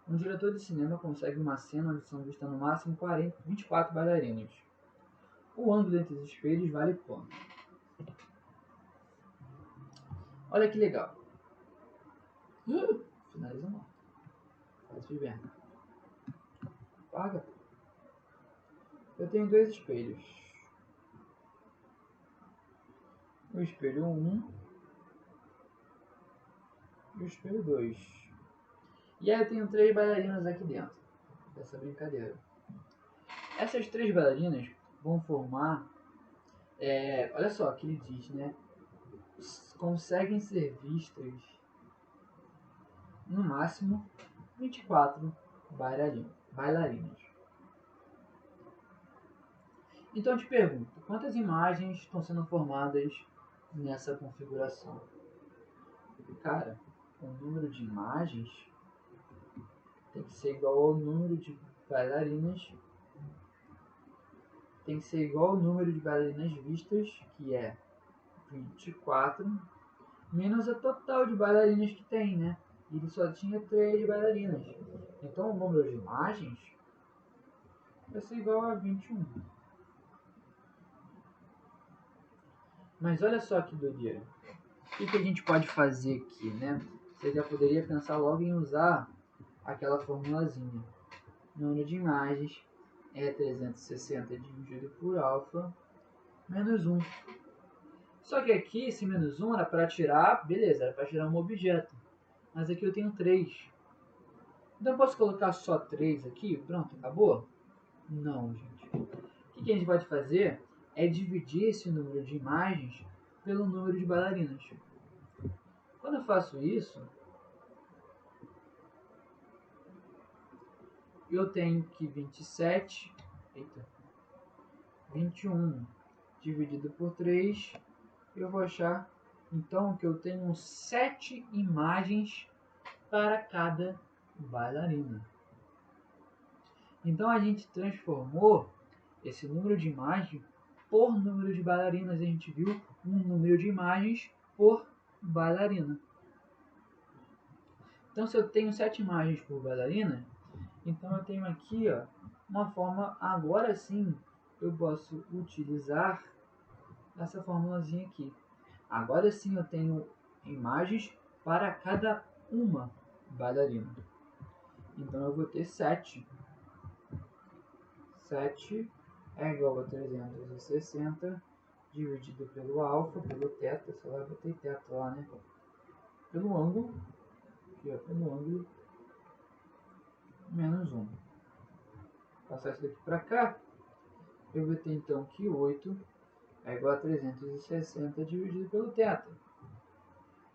um diretor de cinema consegue uma cena onde são vistas no máximo 24 bailarinas. O ângulo entre os espelhos vale quanto? Olha que legal. Finaliza não. Faz inverno. Paga. Eu tenho 2 espelhos. O espelho 1 e o espelho 2. E aí eu tenho 3 bailarinas aqui dentro dessa brincadeira. Essas 3 bailarinas vão formar, olha só o que ele diz, né? Conseguem ser vistas no máximo 24 bailarinas. Então eu te pergunto, quantas imagens estão sendo formadas nessa configuração? Cara, o número de imagens tem que ser igual ao número de bailarinas, vistas, que é 24, menos a total de bailarinas que tem, né? Ele só tinha 3 bailarinas. Então o número de imagens vai ser igual a 21. Mas olha só que doideira. O que a gente pode fazer aqui, né? Você já poderia pensar logo em usar aquela formulazinha. Número de imagens é 360 dividido por alfa menos 1. Só que aqui esse menos 1 era para tirar, beleza, era para tirar um objeto. Mas aqui eu tenho 3. Então eu posso colocar só 3 aqui? Pronto, acabou? Não, gente. O que a gente pode fazer é dividir esse número de imagens pelo número de bailarinas. Quando eu faço isso, eu tenho que 21 dividido por 3, eu vou achar então que eu tenho 7 imagens para cada bailarina. Então a gente transformou esse número de imagens por número de bailarinas. A gente viu um número de imagens por bailarina. Então se eu tenho 7 imagens por bailarina, então eu tenho aqui uma forma, agora sim eu posso utilizar essa formulazinha aqui. Agora sim eu tenho imagens para cada uma bailarina. Então eu vou ter 7. 7 é igual a 360 dividido pelo alfa, pelo θ, sei lá, botei θ lá, né? Pelo ângulo, aqui pelo ângulo, menos 1. Passar isso daqui para cá, eu vou ter então que 8 é igual a 360 dividido pelo θ.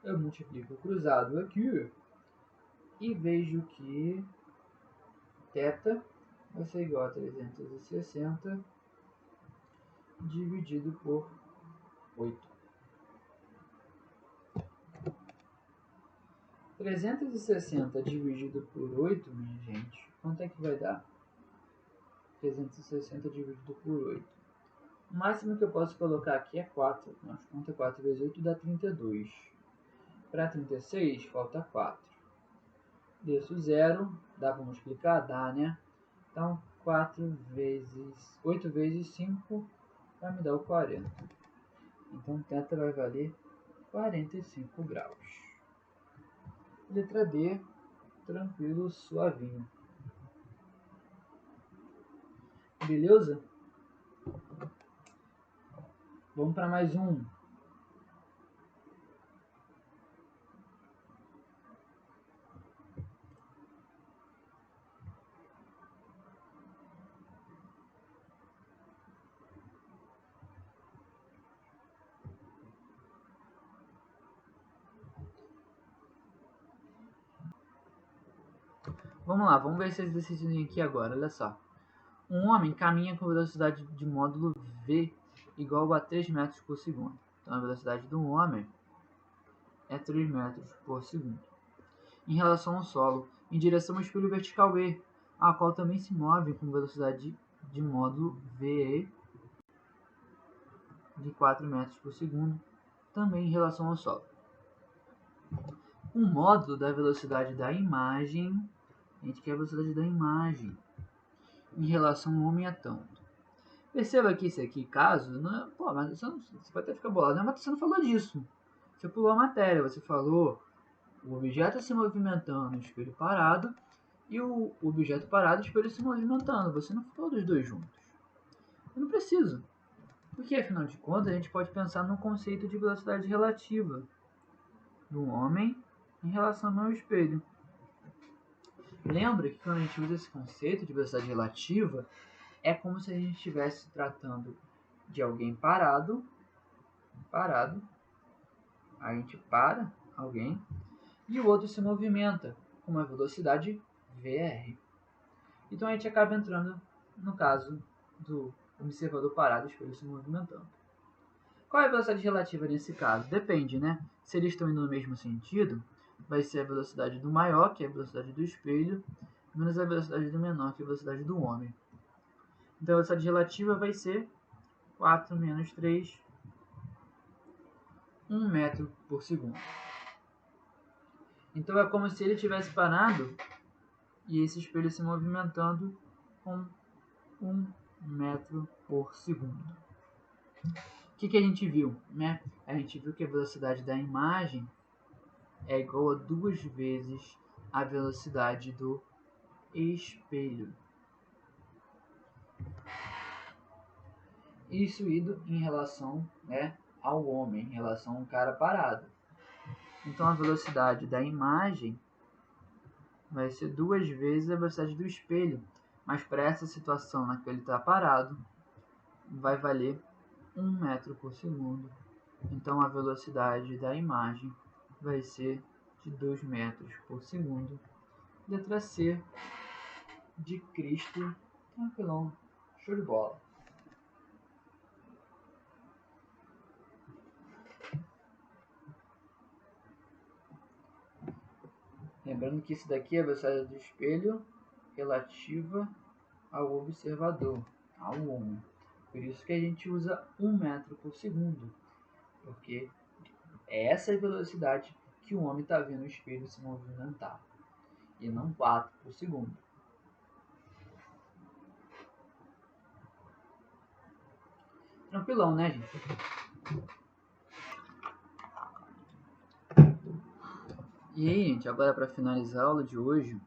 Eu multiplico o cruzado aqui e vejo que θ vai ser igual a 360 dividido por 8. 360 dividido por 8, minha gente, quanto é que vai dar? 360 dividido por 8. O máximo que eu posso colocar aqui é 4. Nós conta 4 vezes 8 dá 32. Para 36, falta 4. Desço 0, dá para multiplicar? Dá, né? Então, 8 vezes 5 vai me dar o 40. Então, θ vai valer 45 graus. Letra D, tranquilo, suavinho. Beleza? Vamos para mais um. Vamos lá, vamos ver esse exercício aqui agora, olha só. Um homem caminha com velocidade de módulo v igual a 3 metros por segundo. Então a velocidade do homem é 3 metros por segundo. Em relação ao solo, em direção ao espelho vertical E, a qual também se move com velocidade de módulo v de 4 metros por segundo, também em relação ao solo. Um módulo da velocidade da imagem, a gente quer a velocidade da imagem, em relação ao homem é tanto. Perceba que esse aqui, caso, não, pô, mas você pode até ficar bolado, né? Mas você não falou disso. Você pulou a matéria, você falou o objeto se movimentando no espelho parado e o objeto parado e o espelho se movimentando. Você não falou dos dois juntos. Eu não preciso. Porque, afinal de contas, a gente pode pensar no conceito de velocidade relativa do homem em relação ao espelho. Lembra que quando a gente usa esse conceito de velocidade relativa, é como se a gente estivesse tratando de alguém parado, a gente para alguém, e o outro se movimenta com uma velocidade VR. Então a gente acaba entrando no caso do observador parado e o espelho se movimentando. Qual é a velocidade relativa nesse caso? Depende, né? Se eles estão indo no mesmo sentido, vai ser a velocidade do maior, que é a velocidade do espelho, menos a velocidade do menor, que é a velocidade do homem. Então a velocidade relativa vai ser 4 menos 3, 1 metro por segundo. Então é como se ele tivesse parado e esse espelho se movimentando com 1 metro por segundo. O que a gente viu? Né? A gente viu que a velocidade da imagem é igual a 2 vezes a velocidade do espelho. Isso ido em relação, né, ao homem, em relação ao cara parado. Então a velocidade da imagem vai ser 2 vezes a velocidade do espelho. Mas para essa situação na que ele está parado, vai valer 1 metro por segundo. Então a velocidade da imagem vai ser de 2 metros por segundo. Letra C de Cristo. Tranquilão. Show de bola. Lembrando que isso daqui é a velocidade do espelho relativa ao observador, ao homem. Por isso que a gente usa 1 metro por segundo, porque é essa velocidade que o homem está vendo o espelho se movimentar, e não 4 por segundo. Tranquilão, né, gente? E aí, gente, agora para finalizar a aula de hoje,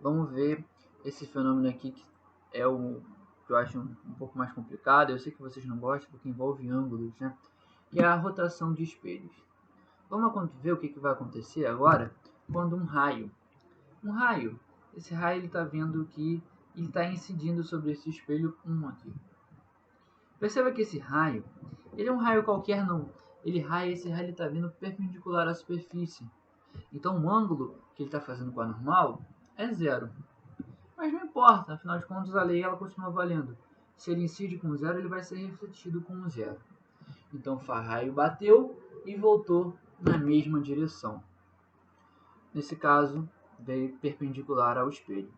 vamos ver esse fenômeno aqui que é o que eu acho um pouco mais complicado. Eu sei que vocês não gostam porque envolve ângulos, né? Que é a rotação de espelhos. Vamos ver o que vai acontecer agora quando um raio, esse raio ele está vendo que ele está incidindo sobre esse espelho 1 aqui. Perceba que esse raio, ele é um raio qualquer não, esse raio está vindo perpendicular à superfície. Então o ângulo que ele está fazendo com a normal é 0. Mas não importa, afinal de contas a lei ela continua valendo. Se ele incide com 0, ele vai ser refletido com 0. Então o raio bateu e voltou na mesma direção. Nesse caso, veio perpendicular ao espelho.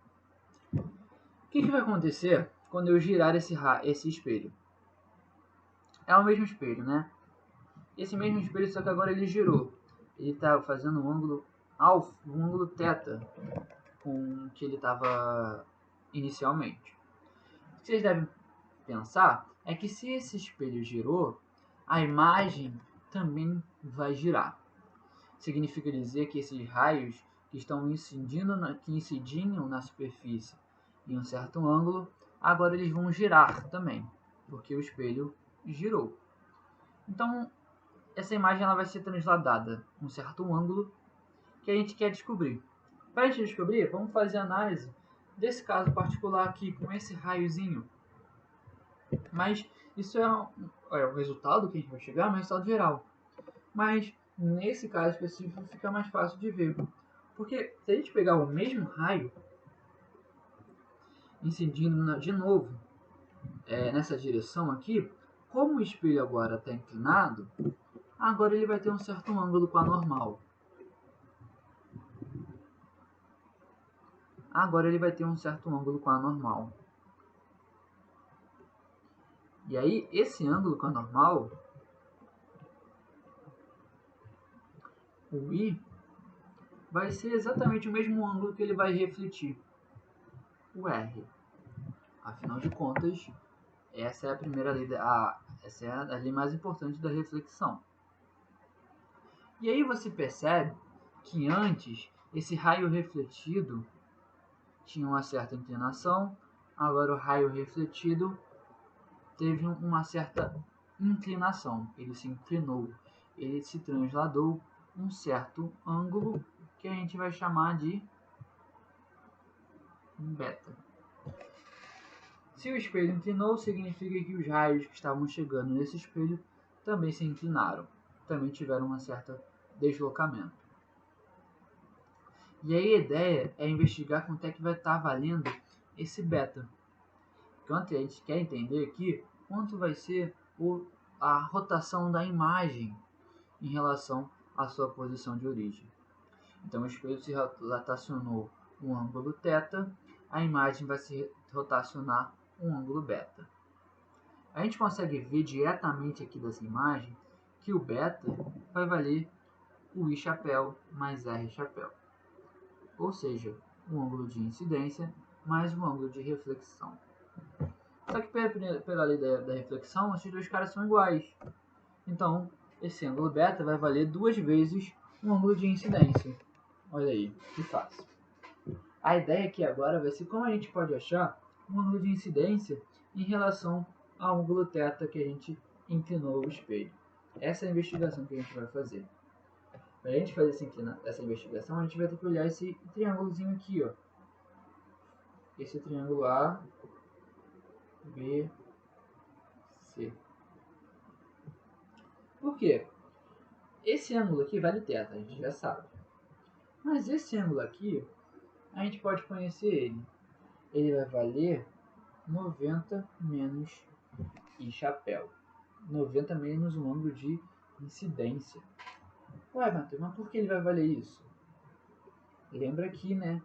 O que vai acontecer quando eu girar esse espelho? É o mesmo espelho, né? Esse mesmo espelho, só que agora ele girou. Ele está fazendo um ângulo alfa, um ângulo θ com o que ele estava inicialmente. O que vocês devem pensar é que se esse espelho girou, a imagem também vai girar. Significa dizer que esses raios que estão que incidiam na superfície em um certo ângulo, agora eles vão girar também, porque o espelho girou. Então, essa imagem ela vai ser transladada um certo ângulo que a gente quer descobrir. Para a gente descobrir, vamos fazer análise desse caso particular aqui, com esse raiozinho. Mas isso é o resultado que a gente vai chegar, no resultado geral. Mas nesse caso específico fica mais fácil de ver. Porque se a gente pegar o mesmo raio, incidindo de novo nessa direção aqui, como o espelho agora está inclinado, agora ele vai ter um certo ângulo com a normal. Agora ele vai ter um certo ângulo com a normal. E aí, esse ângulo com a normal, o I, vai ser exatamente o mesmo ângulo que ele vai refletir, o R. Afinal de contas, essa é a primeira lei, essa é a lei mais importante da reflexão. E aí você percebe que antes esse raio refletido tinha uma certa inclinação, agora o raio refletido teve uma certa inclinação, ele se inclinou, ele se transladou um certo ângulo que a gente vai chamar de beta. Se o espelho inclinou, significa que os raios que estavam chegando nesse espelho também se inclinaram, também tiveram um certo deslocamento. E aí a ideia é investigar quanto é que vai estar valendo esse beta. Quanto a gente quer entender aqui, quanto vai ser a rotação da imagem em relação à sua posição de origem. Então o espelho se rotacionou um ângulo θ, a imagem vai se rotacionar um ângulo beta. A gente consegue ver diretamente aqui dessa imagem que o beta vai valer o I chapéu mais R chapéu. Ou seja, um ângulo de incidência mais um ângulo de reflexão. Só que pela lei da reflexão, esses dois caras são iguais. Então, esse ângulo beta vai valer 2 vezes um ângulo de incidência. Olha aí, que fácil. A ideia aqui agora vai ser como a gente pode achar um ângulo de incidência em relação ao ângulo θ que a gente inclinou o espelho. Essa é a investigação que a gente vai fazer. Para a gente fazer essa investigação, a gente vai ter que olhar esse triângulozinho aqui, ó. Esse triângulo A, B, C. Por quê? Esse ângulo aqui vale θ, a gente já sabe. Mas esse ângulo aqui, a gente pode conhecer ele. Ele vai valer 90 menos I chapéu. 90 menos um ângulo de incidência. Ué, Matheus, mas por que ele vai valer isso? Lembra aqui, né?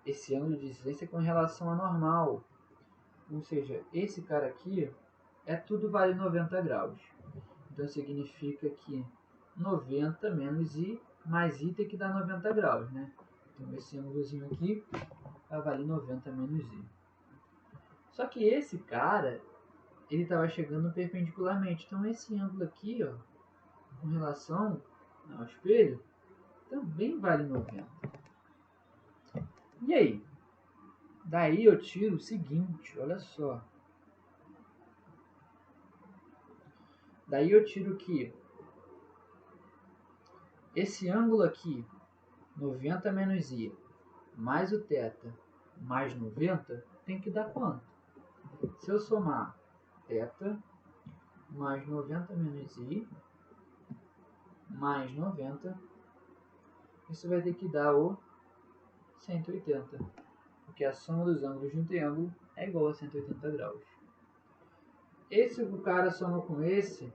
Esse ângulo de incidência é com relação à normal. Ou seja, esse cara aqui tudo vale 90 graus. Então significa que 90 menos I mais I tem que dar 90 graus, né? Então esse ângulozinho aqui vai valer 90 menos I. Só que esse cara, ele estava chegando perpendicularmente. Então esse ângulo aqui, ó, com relação ao espelho, também vale 90. E aí? Daí eu tiro o seguinte, olha só. Daí eu tiro que esse ângulo aqui, 90 menos I, mais o θ, mais 90, tem que dar quanto? Se eu somar θ mais 90 menos I, mais 90, isso vai ter que dar o 180. Porque a soma dos ângulos de um triângulo é igual a 180 graus. Esse o cara soma com esse,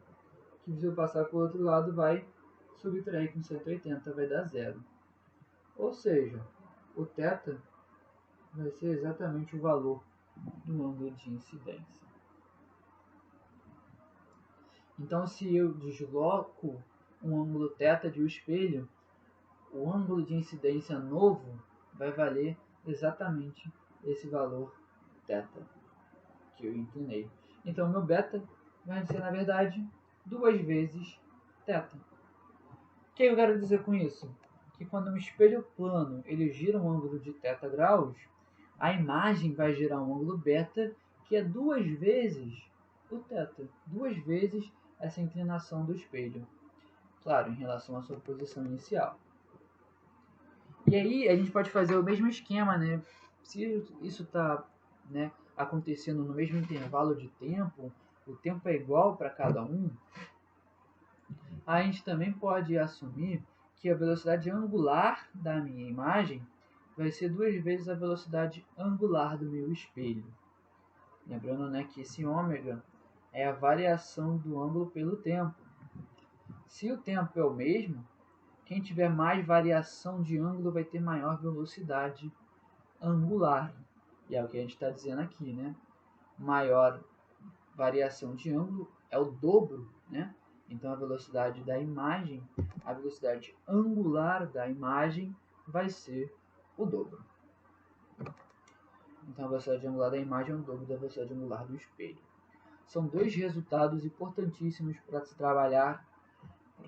que se eu passar para o outro lado vai subtrair com 180, vai dar zero. Ou seja, o θ vai ser exatamente o valor do ângulo de incidência. Então, se eu desloco um ângulo θ de um espelho, o ângulo de incidência novo vai valer exatamente esse valor θ que eu inclinei. Então, meu beta vai ser, na verdade, 2 vezes θ. O que eu quero dizer com isso? Que quando um espelho plano ele gira um ângulo de θ graus, a imagem vai gerar um ângulo beta que é 2 vezes o θ, 2 vezes essa inclinação do espelho. Claro, em relação à sua posição inicial. E aí a gente pode fazer o mesmo esquema, né? Se isso está, né, acontecendo no mesmo intervalo de tempo, o tempo é igual para cada um, a gente também pode assumir que a velocidade angular da minha imagem vai ser 2 vezes a velocidade angular do meu espelho. Lembrando, né, que esse ômega é a variação do ângulo pelo tempo. Se o tempo é o mesmo, quem tiver mais variação de ângulo vai ter maior velocidade angular. E é o que a gente está dizendo aqui, né? Maior variação de ângulo é o dobro, né? Então a velocidade da imagem, a velocidade angular da imagem vai ser o dobro. Então a velocidade angular da imagem é o dobro da velocidade angular do espelho. São dois resultados importantíssimos para se trabalhar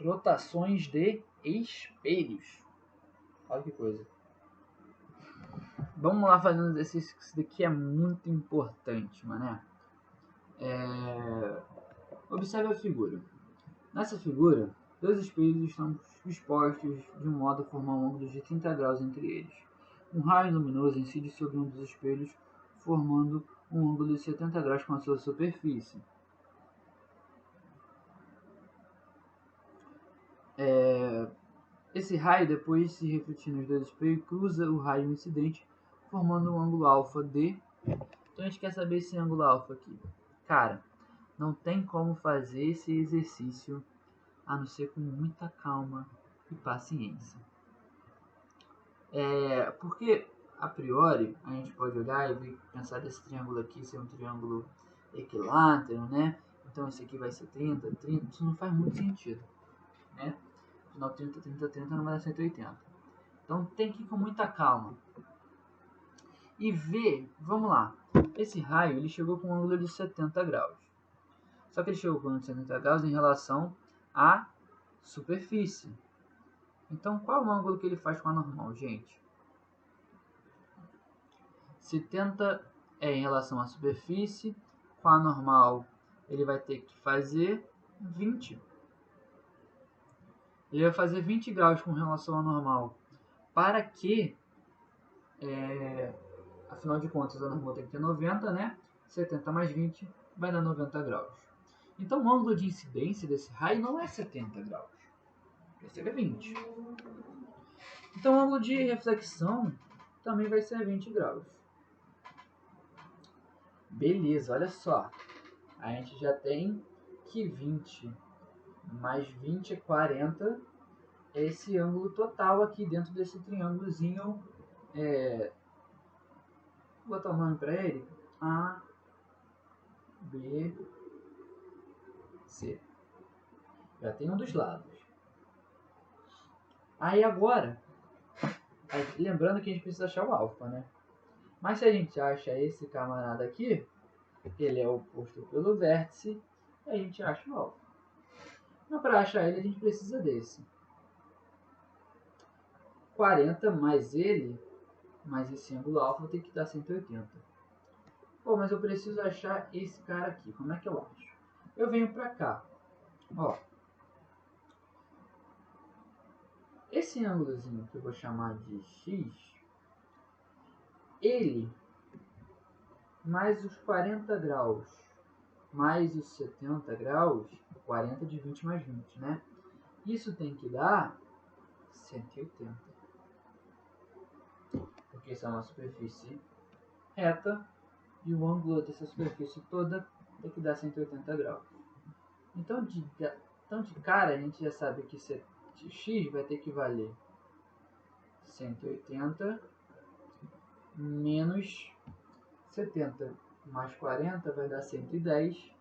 rotações de espelhos. Olha que coisa. Vamos lá fazer um exercício que isso daqui é muito importante, mané. Observe a figura. Nessa figura, dois espelhos estão expostos de um modo a formar um ângulo de 30 graus entre eles. Um raio luminoso incide sobre um dos espelhos, formando um ângulo de 70 graus com a sua superfície. Esse raio, depois de se refletir nos dois espelhos, cruza o raio incidente, formando um ângulo alfa D. Então a gente quer saber esse ângulo alfa aqui. Cara, não tem como fazer esse exercício a não ser com muita calma e paciência. Porque, a priori, a gente pode olhar e pensar desse triângulo aqui ser um triângulo equilátero, né? Então esse aqui vai ser 30, 30, isso não faz muito sentido. né? Afinal, 30, 30, 30 não vai dar 180. Então tem que ir com muita calma. E ver, vamos lá, esse raio ele chegou com um ângulo de 70 graus. Só que ele chegou com um ângulo de 70 graus em relação à superfície. Então qual é o ângulo que ele faz com a normal, gente? 70 é em relação à superfície, com a normal ele vai ter que fazer 20. Ele vai fazer 20 graus com relação à normal. Para que, afinal de contas, a normal tem que ter 90, né? 70 mais 20 vai dar 90 graus. Então o ângulo de incidência desse raio não é 70 graus. Esse é 20. Então o ângulo de reflexão também vai ser 20 graus. Beleza, olha só. A gente já tem que 20 mais 20 é 40. É esse ângulo total aqui dentro desse triângulozinho. Vou botar o nome para ele. A, B, C. Já tem um dos lados. Aí agora, lembrando que a gente precisa achar o alfa, né? Mas se a gente acha esse camarada aqui, ele é oposto pelo vértice, a gente acha o alfa. Mas para achar ele, a gente precisa desse. 40 mais ele, mais esse ângulo alfa, tem que dar 180. Pô, mas eu preciso achar esse cara aqui. Como é que eu acho? Eu venho para cá. Ó. Esse ângulozinho que eu vou chamar de x, ele mais os 40 graus mais os 70 graus, 40 de 20 mais 20, né? Isso tem que dar 180. Porque isso é uma superfície reta e o ângulo dessa superfície toda tem que dar 180 graus. Então de cara a gente já sabe que x vai ter que valer 180 menos 70 mais 40 vai dar 110.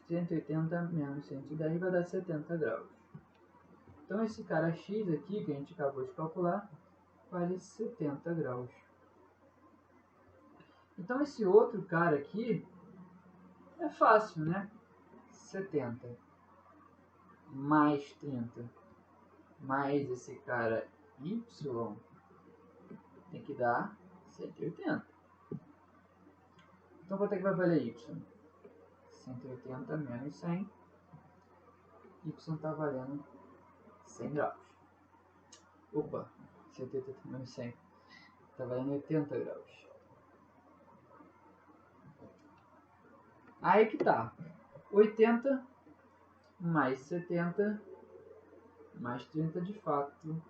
180 menos 110 vai dar 70 graus. Então esse cara x aqui, que a gente acabou de calcular, vale 70 graus. Então esse outro cara aqui é fácil, né? 70 mais 30 mais esse cara y tem que dar 180. Então quanto é que vai valer y? 180 menos 100. Y está valendo 100 graus. Opa, 180 menos 100 está valendo 80 graus. Aí que tá. 80 mais 70 mais 30 de fato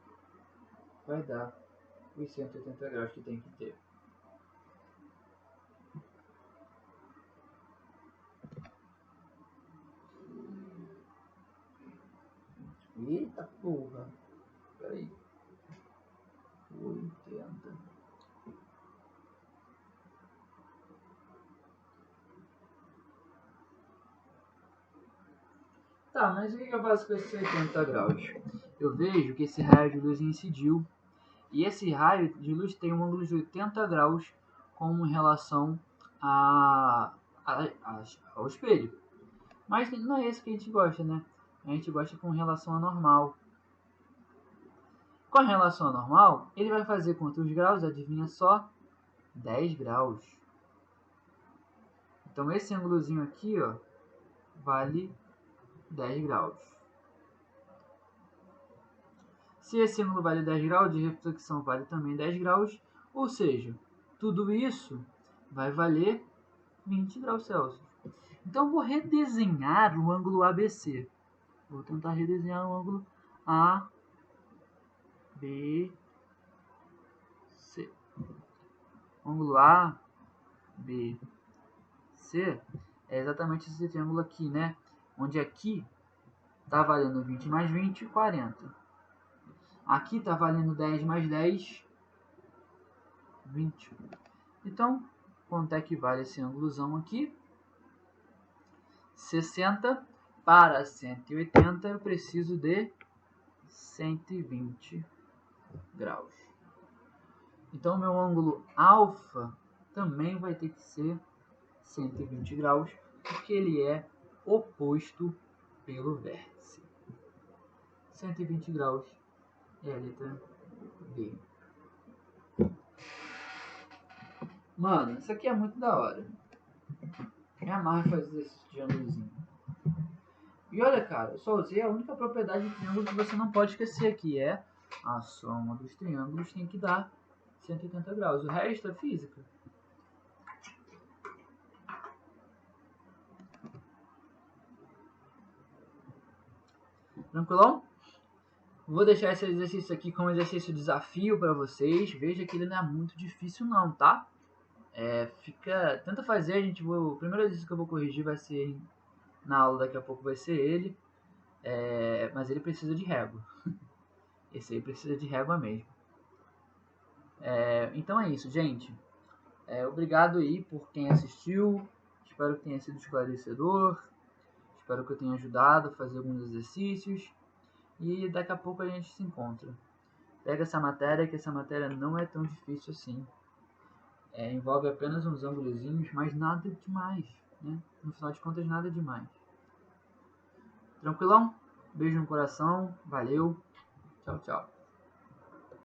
vai dar os 180 graus que tem que ter. Eita porra. Peraí. 80. Tá, mas o que eu faço com esses 80 graus? Eu vejo que esse raio de luz incidiu. E esse raio de luz tem um ângulo de 80 graus com relação ao espelho. Mas não é esse que a gente gosta, né? A gente gosta com relação à normal. Com relação à normal, ele vai fazer quantos graus? Adivinha só? 10 graus. Então esse ângulozinho aqui, ó, vale 10 graus. Se esse ângulo vale 10 graus, de reflexão vale também 10 graus, ou seja, tudo isso vai valer 20 graus Celsius. Então vou redesenhar o ângulo ABC. Vou tentar redesenhar o ângulo ABC. O ângulo ABC é exatamente esse triângulo aqui, né? Onde aqui está valendo 20 mais 20, 40. Aqui está valendo 10 mais 10, 20. Então, quanto é que vale esse ângulozão aqui? 60 para 180 eu preciso de 120 graus. Então meu ângulo alfa também vai ter que ser 120 graus, porque ele é oposto pelo vértice. 120 graus é a letra B. Mano, isso aqui é muito da hora. Me amarra fazer esse triângulozinho. E olha, cara, eu só usei a única propriedade de triângulo que você não pode esquecer, que é a soma dos triângulos tem que dar 180 graus. O resto é física. Tranquilão? Vou deixar esse exercício aqui como exercício desafio para vocês. Veja que ele não é muito difícil não, tá? Tenta fazer, o primeiro exercício que eu vou corrigir vai ser na aula, daqui a pouco vai ser ele. Mas ele precisa de régua. Esse aí precisa de régua mesmo. Então é isso, gente. Obrigado aí por quem assistiu. Espero que tenha sido esclarecedor. Espero que eu tenha ajudado a fazer alguns exercícios. E daqui a pouco a gente se encontra. Pega essa matéria, que essa matéria não é tão difícil assim. Envolve apenas uns ângulozinhos, mas nada demais, né? No final de contas, nada demais. Tranquilão? Beijo no coração. Valeu. Tchau, tchau.